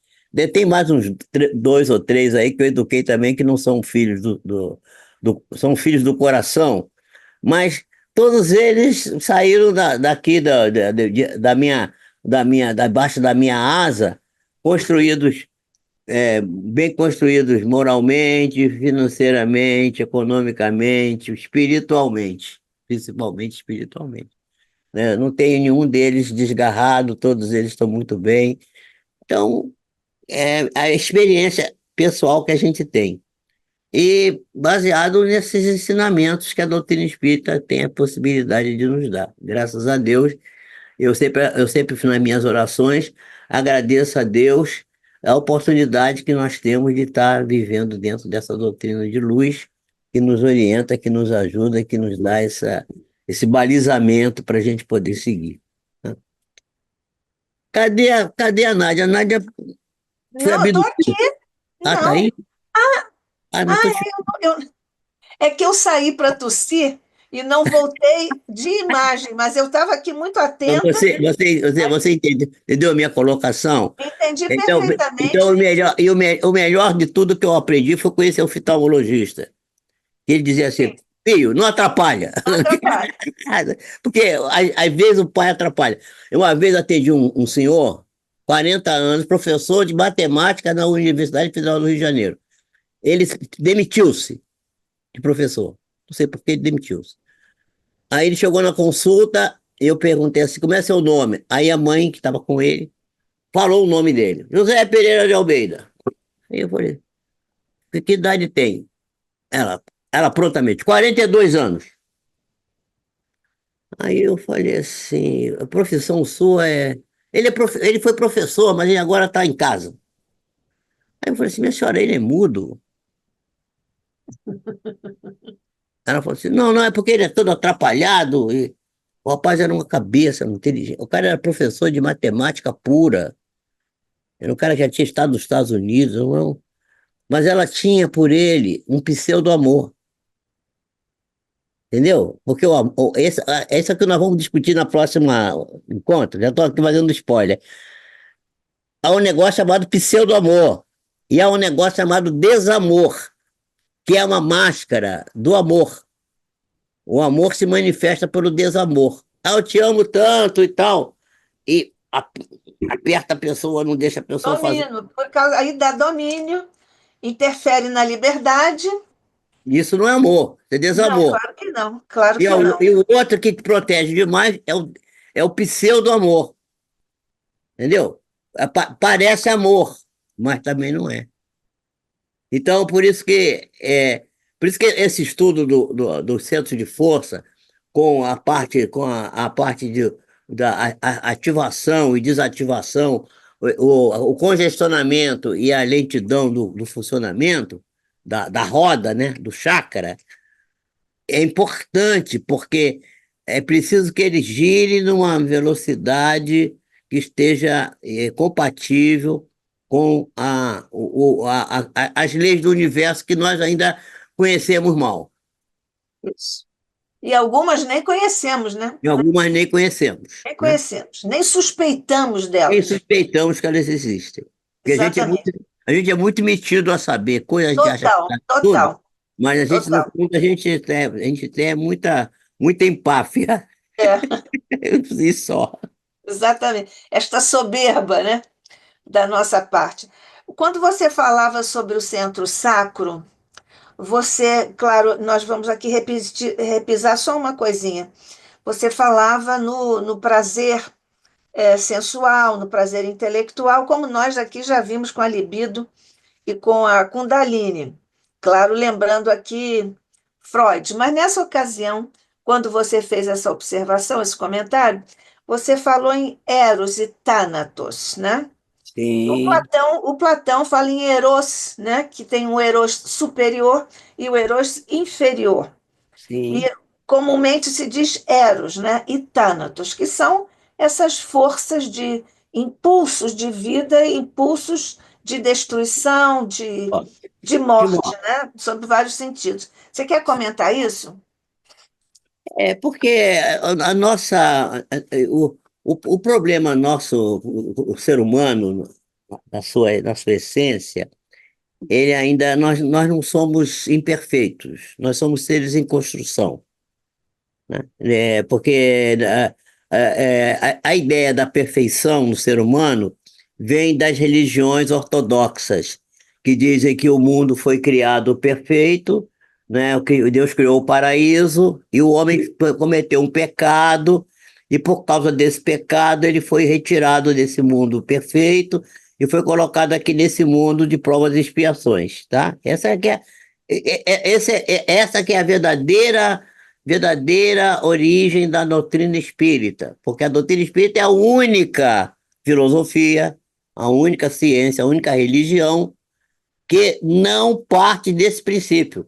Tem mais uns 2 ou 3 aí que eu eduquei também, que não são filhos são filhos do coração, mas todos eles saíram daqui debaixo da minha asa, construídos bem construídos moralmente, financeiramente, economicamente, espiritualmente, principalmente espiritualmente. né? Não tenho nenhum deles desgarrado, todos eles estão muito bem. Então, é a experiência pessoal que a gente tem. E baseado nesses ensinamentos que a doutrina espírita tem a possibilidade de nos dar. Graças a Deus, eu sempre nas minhas orações, agradeço a Deus a oportunidade que nós temos de estar vivendo dentro dessa doutrina de luz, que nos orienta, que nos ajuda, que nos dá esse balizamento para a gente poder seguir, né? Cadê a Nádia? A Nádia foi Não, eu estou aqui. abduzida. Ah, tá Não. aí? Ah, não tô... É que eu saí para tossir e não voltei de imagem, mas eu estava aqui muito Então, atenta, você entendeu a minha colocação? entendi Então perfeitamente. o melhor de tudo que eu aprendi foi com esse oftalmologista. Ele dizia assim: Sim, filho, não atrapalha. não atrapalha. Porque às vezes o pai atrapalha. Eu uma vez atendi um senhor, 40 anos, professor de matemática na Universidade Federal do Rio de Janeiro. Ele demitiu-se de professor. Não sei por que ele demitiu-se. Aí ele chegou na consulta, eu perguntei assim: como é seu nome? Aí a mãe, que estava com ele, falou o nome dele: José Pereira de Almeida. Aí eu falei: que idade tem? Ela, ela prontamente: 42 anos. Aí eu falei assim: a profissão sua é. Ele foi professor, mas ele agora está em casa. Aí eu falei assim: minha senhora, ele é mudo? Ela falou assim: não, não, é porque ele é todo atrapalhado. E o rapaz era uma cabeça inteligente. O cara era professor de matemática pura. Era um cara que já tinha estado nos Estados Unidos, não. Mas ela tinha por ele um pseudo-amor. Entendeu? Porque esse é que nós vamos discutir na próxima encontro. Já estou aqui fazendo spoiler. Há um negócio chamado pseudo-amor. E há um negócio chamado desamor, que é uma máscara do amor. O amor se manifesta pelo desamor. Ah, eu te amo tanto e tal. E aperta a pessoa, não deixa a pessoa fazer. Domínio, por causa aí dá domínio, interfere na liberdade. Isso não é amor, isso é Não, desamor. claro que não, claro E que o, não. e o outro que te protege demais é o pseudo-amor, entendeu? Parece amor, mas também não é. Então, por isso que esse estudo do centro de força, com a parte da ativação e desativação, o congestionamento e a lentidão do funcionamento da roda, né, do chakra, é importante, porque é preciso que ele gire numa velocidade que esteja compatível com as leis do universo que nós ainda conhecemos mal. Isso. E algumas nem conhecemos, né? E algumas nem conhecemos, Nem né? conhecemos, nem suspeitamos Nem delas. suspeitamos que elas existem. Porque Exatamente. a gente é muito metido a saber, coisa a gente acha que Total, sabe tudo, total, mas a gente, no total. fundo, a gente tem muita empáfia. É, E só. exatamente. Esta soberba, né, da nossa parte. Quando você falava sobre o centro sacro, você, claro, nós vamos aqui repisar só uma coisinha. Você falava no prazer sensual, no prazer intelectual, como nós aqui já vimos com a libido e com a Kundalini. Claro, lembrando aqui Freud, mas nessa ocasião, quando você fez essa observação, esse comentário, você falou em Eros e Thanatos, né? Sim, O Platão fala em Eros, né? Que tem um Eros superior e o Eros inferior. E sim. comumente se diz Eros, né? E Thanatos, que são essas forças de impulsos de vida, impulsos de destruição, Ó, de de morte, modo. né? Sob vários sentidos. Você quer comentar isso? É porque a nossa, o problema nosso, o ser humano, na sua essência, ele ainda, nós não somos imperfeitos, nós somos seres em construção, né? Porque a ideia da perfeição no ser humano vem das religiões ortodoxas, que dizem que o mundo foi criado perfeito, né? Que Deus criou o paraíso e o homem cometeu um pecado e por causa desse pecado ele foi retirado desse mundo perfeito e foi colocado aqui nesse mundo de provas e expiações, tá? Essa que é a verdadeira origem da doutrina espírita, porque a doutrina espírita é a única filosofia, a única ciência, a única religião que não parte desse princípio.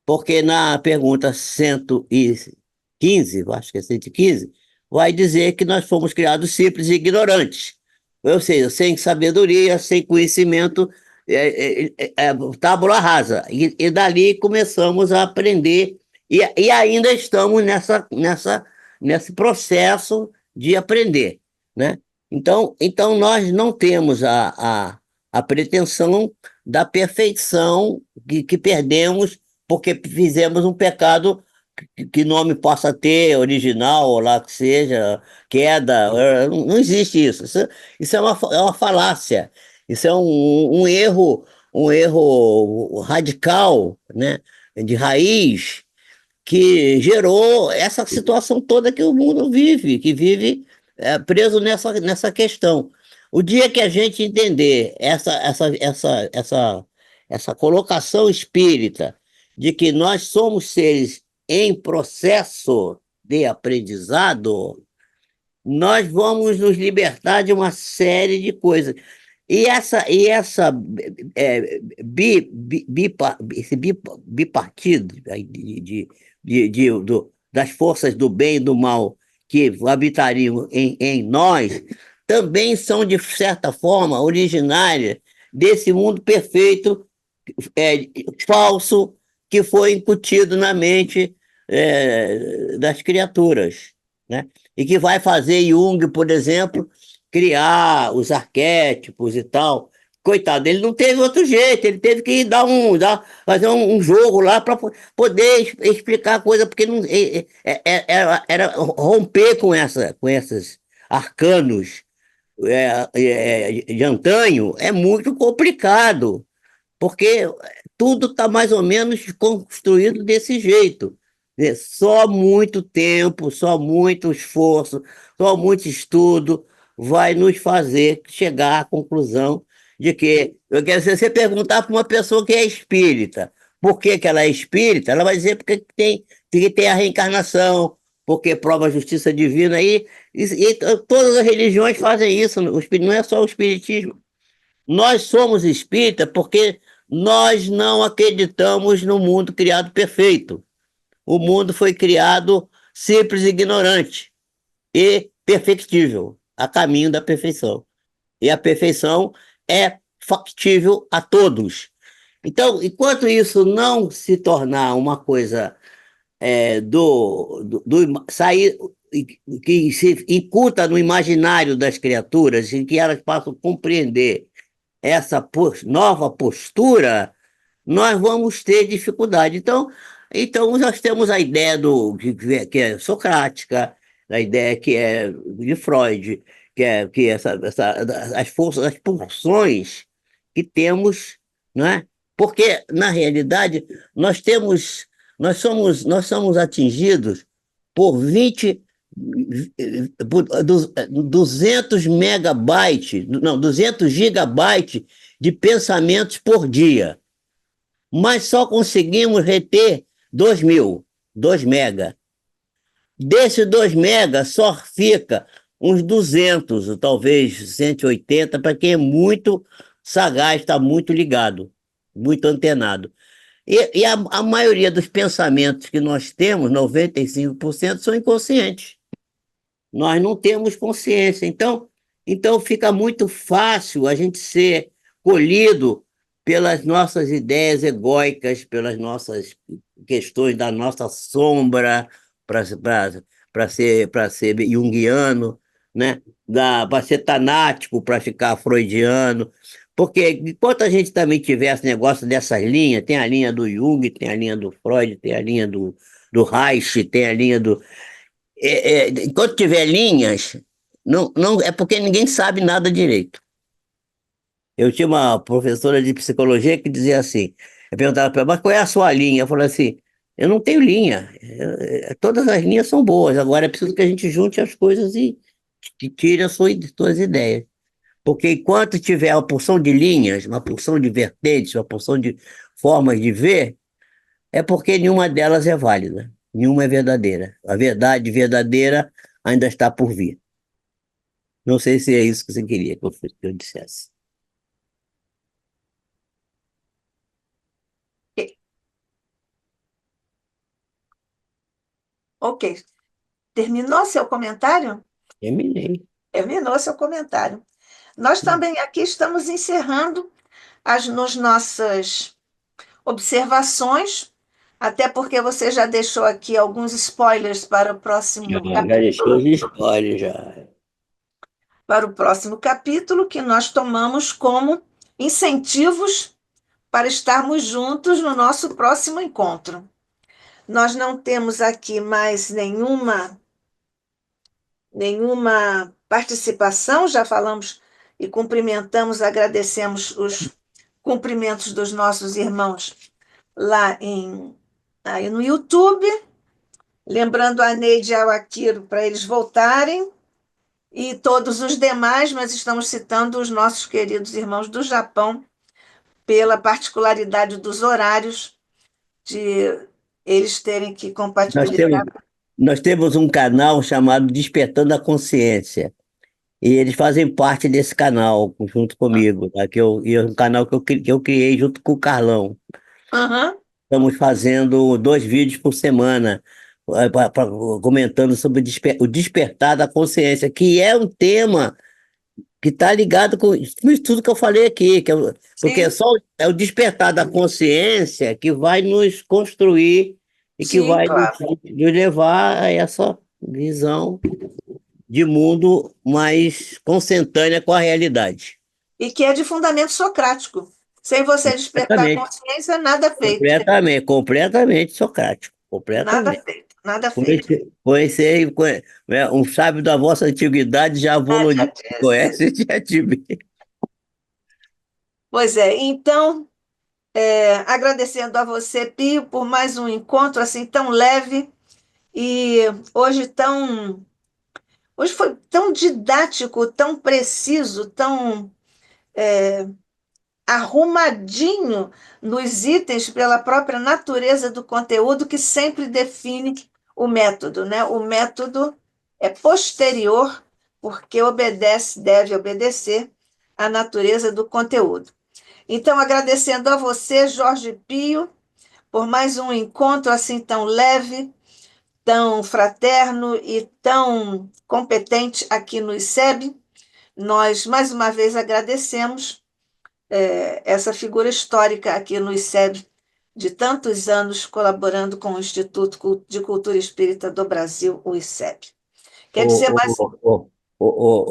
Porque na pergunta 115, acho que é 115, vai dizer que nós fomos criados simples e ignorantes. Ou seja, sem sabedoria, sem conhecimento, tábula rasa. E dali começamos a aprender, e ainda estamos nesse processo de aprender, né? Então nós não temos a pretensão da perfeição que perdemos porque fizemos um pecado que nome possa ter, original, ou lá que seja, queda, não existe isso. Isso é uma falácia, isso é um erro radical, né, de raiz, que gerou essa situação toda que o mundo vive, que vive preso nessa questão. O dia que a gente entender essa colocação espírita de que nós somos seres em processo de aprendizado, nós vamos nos libertar de uma série de coisas. E essa esse bipartido aí das forças do bem e do mal que habitariam em nós também são, de certa forma, originárias desse mundo perfeito, falso, que foi incutido na mente das criaturas, né? E que vai fazer Jung, por exemplo, criar os arquétipos e tal. Coitado, ele não teve outro jeito, ele teve que fazer um jogo lá para poder explicar a coisa, porque não, era romper com esses arcanos de antanho é muito complicado, porque tudo está mais ou menos construído desse jeito, né? Só muito tempo, só muito esforço, só muito estudo vai nos fazer chegar à conclusão de que, se você perguntar para uma pessoa que é espírita, por que que ela é espírita, ela vai dizer porque tem a reencarnação, porque prova a justiça divina, e todas as religiões fazem isso, não é só o espiritismo. Nós somos espíritas porque nós não acreditamos no mundo criado perfeito. O mundo foi criado simples e ignorante e perfectível, a caminho da perfeição. E a perfeição é factível a todos. Então, enquanto isso não se tornar uma coisa sair, que se incuta no imaginário das criaturas, em que elas passam a compreender essa nova postura, nós vamos ter dificuldade. Então nós temos a ideia que é socrática, a ideia que é de Freud, que as forças, as pulsões que temos, né? Porque, na realidade, nós somos atingidos por 200 megabytes, não, 200 gigabytes de pensamentos por dia, mas só conseguimos reter 2.000, 2 mega. Desses 2 mega só fica uns 200, ou talvez 180, para quem é muito sagaz, está muito ligado, muito antenado. E a maioria dos pensamentos que nós temos, 95%, são inconscientes. Nós não temos consciência. Então fica muito fácil a gente ser colhido pelas nossas ideias egóicas, pelas nossas questões da nossa sombra, para ser junguiano, né? Para ser tanático, para ficar freudiano. Porque enquanto a gente também tivesse negócio dessas linhas, tem a linha do Jung, tem a linha do Freud, tem a linha do Reich, tem a linha do... enquanto tiver linhas, não é porque ninguém sabe nada direito. Eu tinha uma professora de psicologia que dizia assim, eu perguntava para ela, mas qual é a sua linha? Eu falei assim, Eu não tenho linha. Todas as linhas são boas. Agora é preciso que a gente junte as coisas e tire suas ideias. Porque enquanto tiver uma porção de linhas, uma porção de vertentes, uma porção de formas de ver, é porque nenhuma delas é válida. Nenhuma é verdadeira. A verdade verdadeira ainda está por vir. Não sei se é isso que você queria que eu dissesse. Ok. Terminou seu comentário? Terminei. Terminou seu comentário. Nós também aqui estamos encerrando as nossas observações, até porque você já deixou aqui alguns spoilers para o próximo Já deixou capítulo, os spoilers já. que nós tomamos como incentivos para estarmos juntos no nosso próximo encontro. Nós não temos aqui mais nenhuma participação, já falamos e cumprimentamos, agradecemos os cumprimentos dos nossos irmãos lá aí no YouTube, lembrando a Neide e ao Akiro para eles voltarem, e todos os demais, mas estamos citando os nossos queridos irmãos do Japão, pela particularidade dos horários, de eles terem que Nós temos, compatibilizar. nós temos um canal chamado Despertando a Consciência. E eles fazem parte desse canal junto comigo, tá? E é um canal que eu criei junto com o Carlão. Aham, Estamos fazendo 2 vídeos por semana, comentando sobre o despertar da consciência, que é um tema que está ligado com isso tudo que eu falei aqui, porque sim, é o despertar da consciência que vai nos construir e que sim, vai claro. nos levar a essa visão de mundo mais consentânea com a realidade. E que é de fundamento socrático. Sem você despertar a Completamente, consciência, nada feito. completamente socrático, Nada completamente. feito, nada feito. Um sábio da vossa antiguidade já Ah, já evoluiu, disse. conhece já te vê. Pois é, então, agradecendo a você, Pio, por mais um encontro assim tão leve e hoje hoje foi tão didático, tão preciso, tão arrumadinho nos itens pela própria natureza do conteúdo que sempre define o método, né? O método é posterior porque deve obedecer à natureza do conteúdo. Então, agradecendo a você, Jorge Pio, por mais um encontro assim tão leve, tão fraterno e tão competente aqui no ICEB. Nós, mais uma vez, agradecemos essa figura histórica aqui no ICEB, de tantos anos colaborando com o Instituto de Cultura Espírita do Brasil, o ICEB. Quer dizer Ô,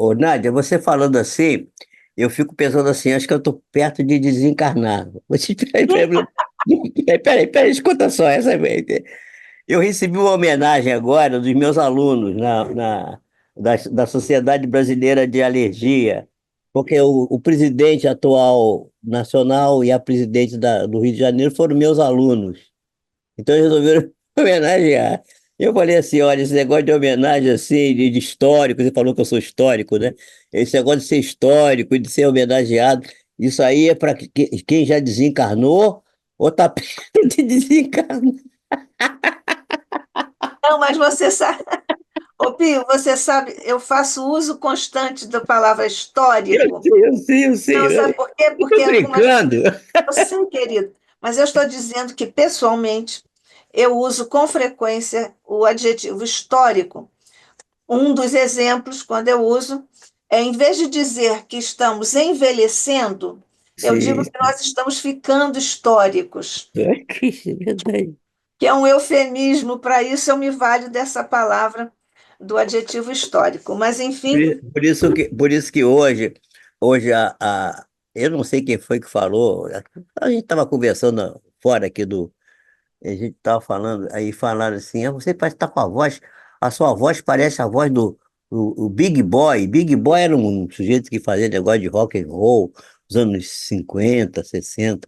mais? Nádia, você falando assim, eu fico pensando assim, acho que eu estou perto de desencarnar. Peraí, escuta só essa. Eu recebi uma homenagem agora dos meus alunos da Sociedade Brasileira de Alergia, porque o presidente atual nacional e a presidente do Rio de Janeiro foram meus alunos. Então eles resolveram homenagear. Eu falei assim, olha, esse negócio de homenagem assim, de histórico, você falou que eu sou histórico, né? Esse negócio de ser histórico e de ser homenageado, isso aí é para quem já desencarnou ou está perto de desencarnar. Não, mas você sabe, ô Pio, você sabe, eu faço uso constante da palavra histórico. Eu sei. Não, sabe por quê? Eu estou Porque algumas. brincando. Eu sei, querido, mas eu estou dizendo que, pessoalmente, eu uso com frequência o adjetivo histórico. Um dos exemplos, quando eu uso, em vez de dizer que estamos envelhecendo, eu digo Sim, que nós estamos ficando históricos, é verdade. que é um eufemismo. Para isso, eu me valho dessa palavra, do adjetivo histórico. Mas, enfim, Por isso que hoje eu não sei quem foi que falou, a gente estava conversando fora aqui a gente estava falando, aí falaram assim, você parece estar com a sua voz parece a voz do Big Boy. Big Boy era um sujeito que fazia negócio de rock and roll, nos anos 50, 60.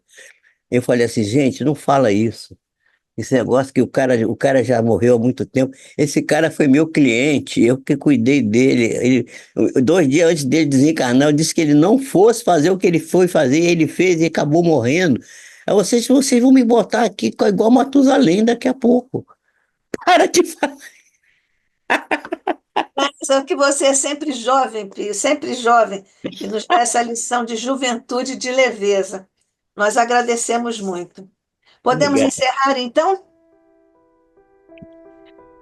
Eu falei assim, gente, não fala isso. Esse negócio que o cara já morreu há muito tempo. Esse cara foi meu cliente, eu que cuidei dele. 2 dias antes dele desencarnar, eu disse que ele não fosse fazer o que ele foi fazer, e ele fez e acabou morrendo. Aí vocês vão me botar aqui igual Matusalém daqui a pouco. Para de falar. Só que você é sempre jovem, Pio, sempre jovem, e nos dá essa lição de juventude e de leveza. Nós agradecemos muito. Podemos Obrigado. encerrar então?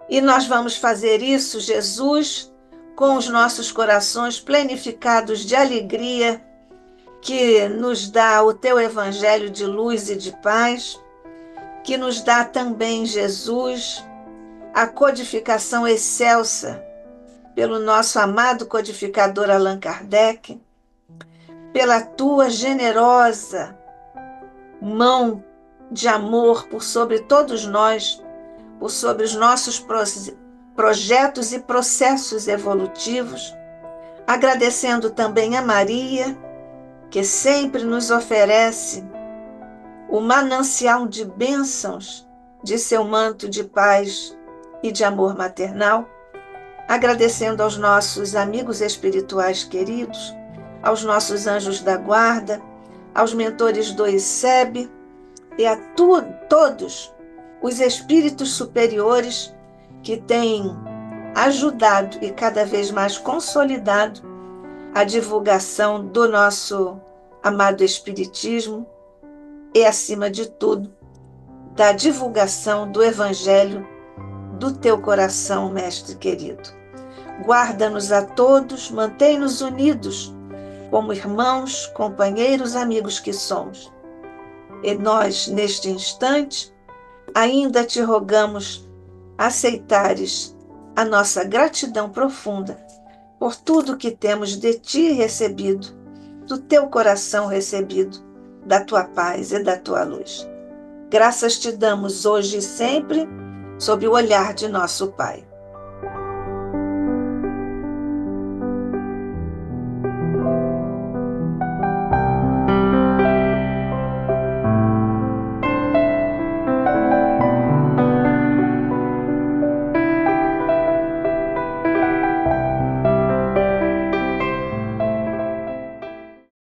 E nós vamos fazer isso, Jesus, com os nossos corações plenificados de alegria, que nos dá o teu evangelho de luz e de paz, que nos dá também, Jesus, a codificação excelsa pelo nosso amado codificador Allan Kardec, pela tua generosa mão de amor por sobre todos nós, por sobre os nossos projetos e processos evolutivos, agradecendo também a Maria, que sempre nos oferece o manancial de bênçãos de seu manto de paz e de amor maternal, agradecendo aos nossos amigos espirituais queridos, aos nossos anjos da guarda, aos mentores do ICEB e a todos os espíritos superiores que têm ajudado e cada vez mais consolidado a divulgação do nosso amado Espiritismo e, acima de tudo, da divulgação do Evangelho do teu coração, Mestre querido. Guarda-nos a todos, mantém-nos unidos como irmãos, companheiros, amigos que somos. E nós, neste instante, ainda te rogamos aceitares a nossa gratidão profunda por tudo que temos de ti recebido, do teu coração recebido, da tua paz e da tua luz. Graças te damos hoje e sempre, sob o olhar de nosso Pai.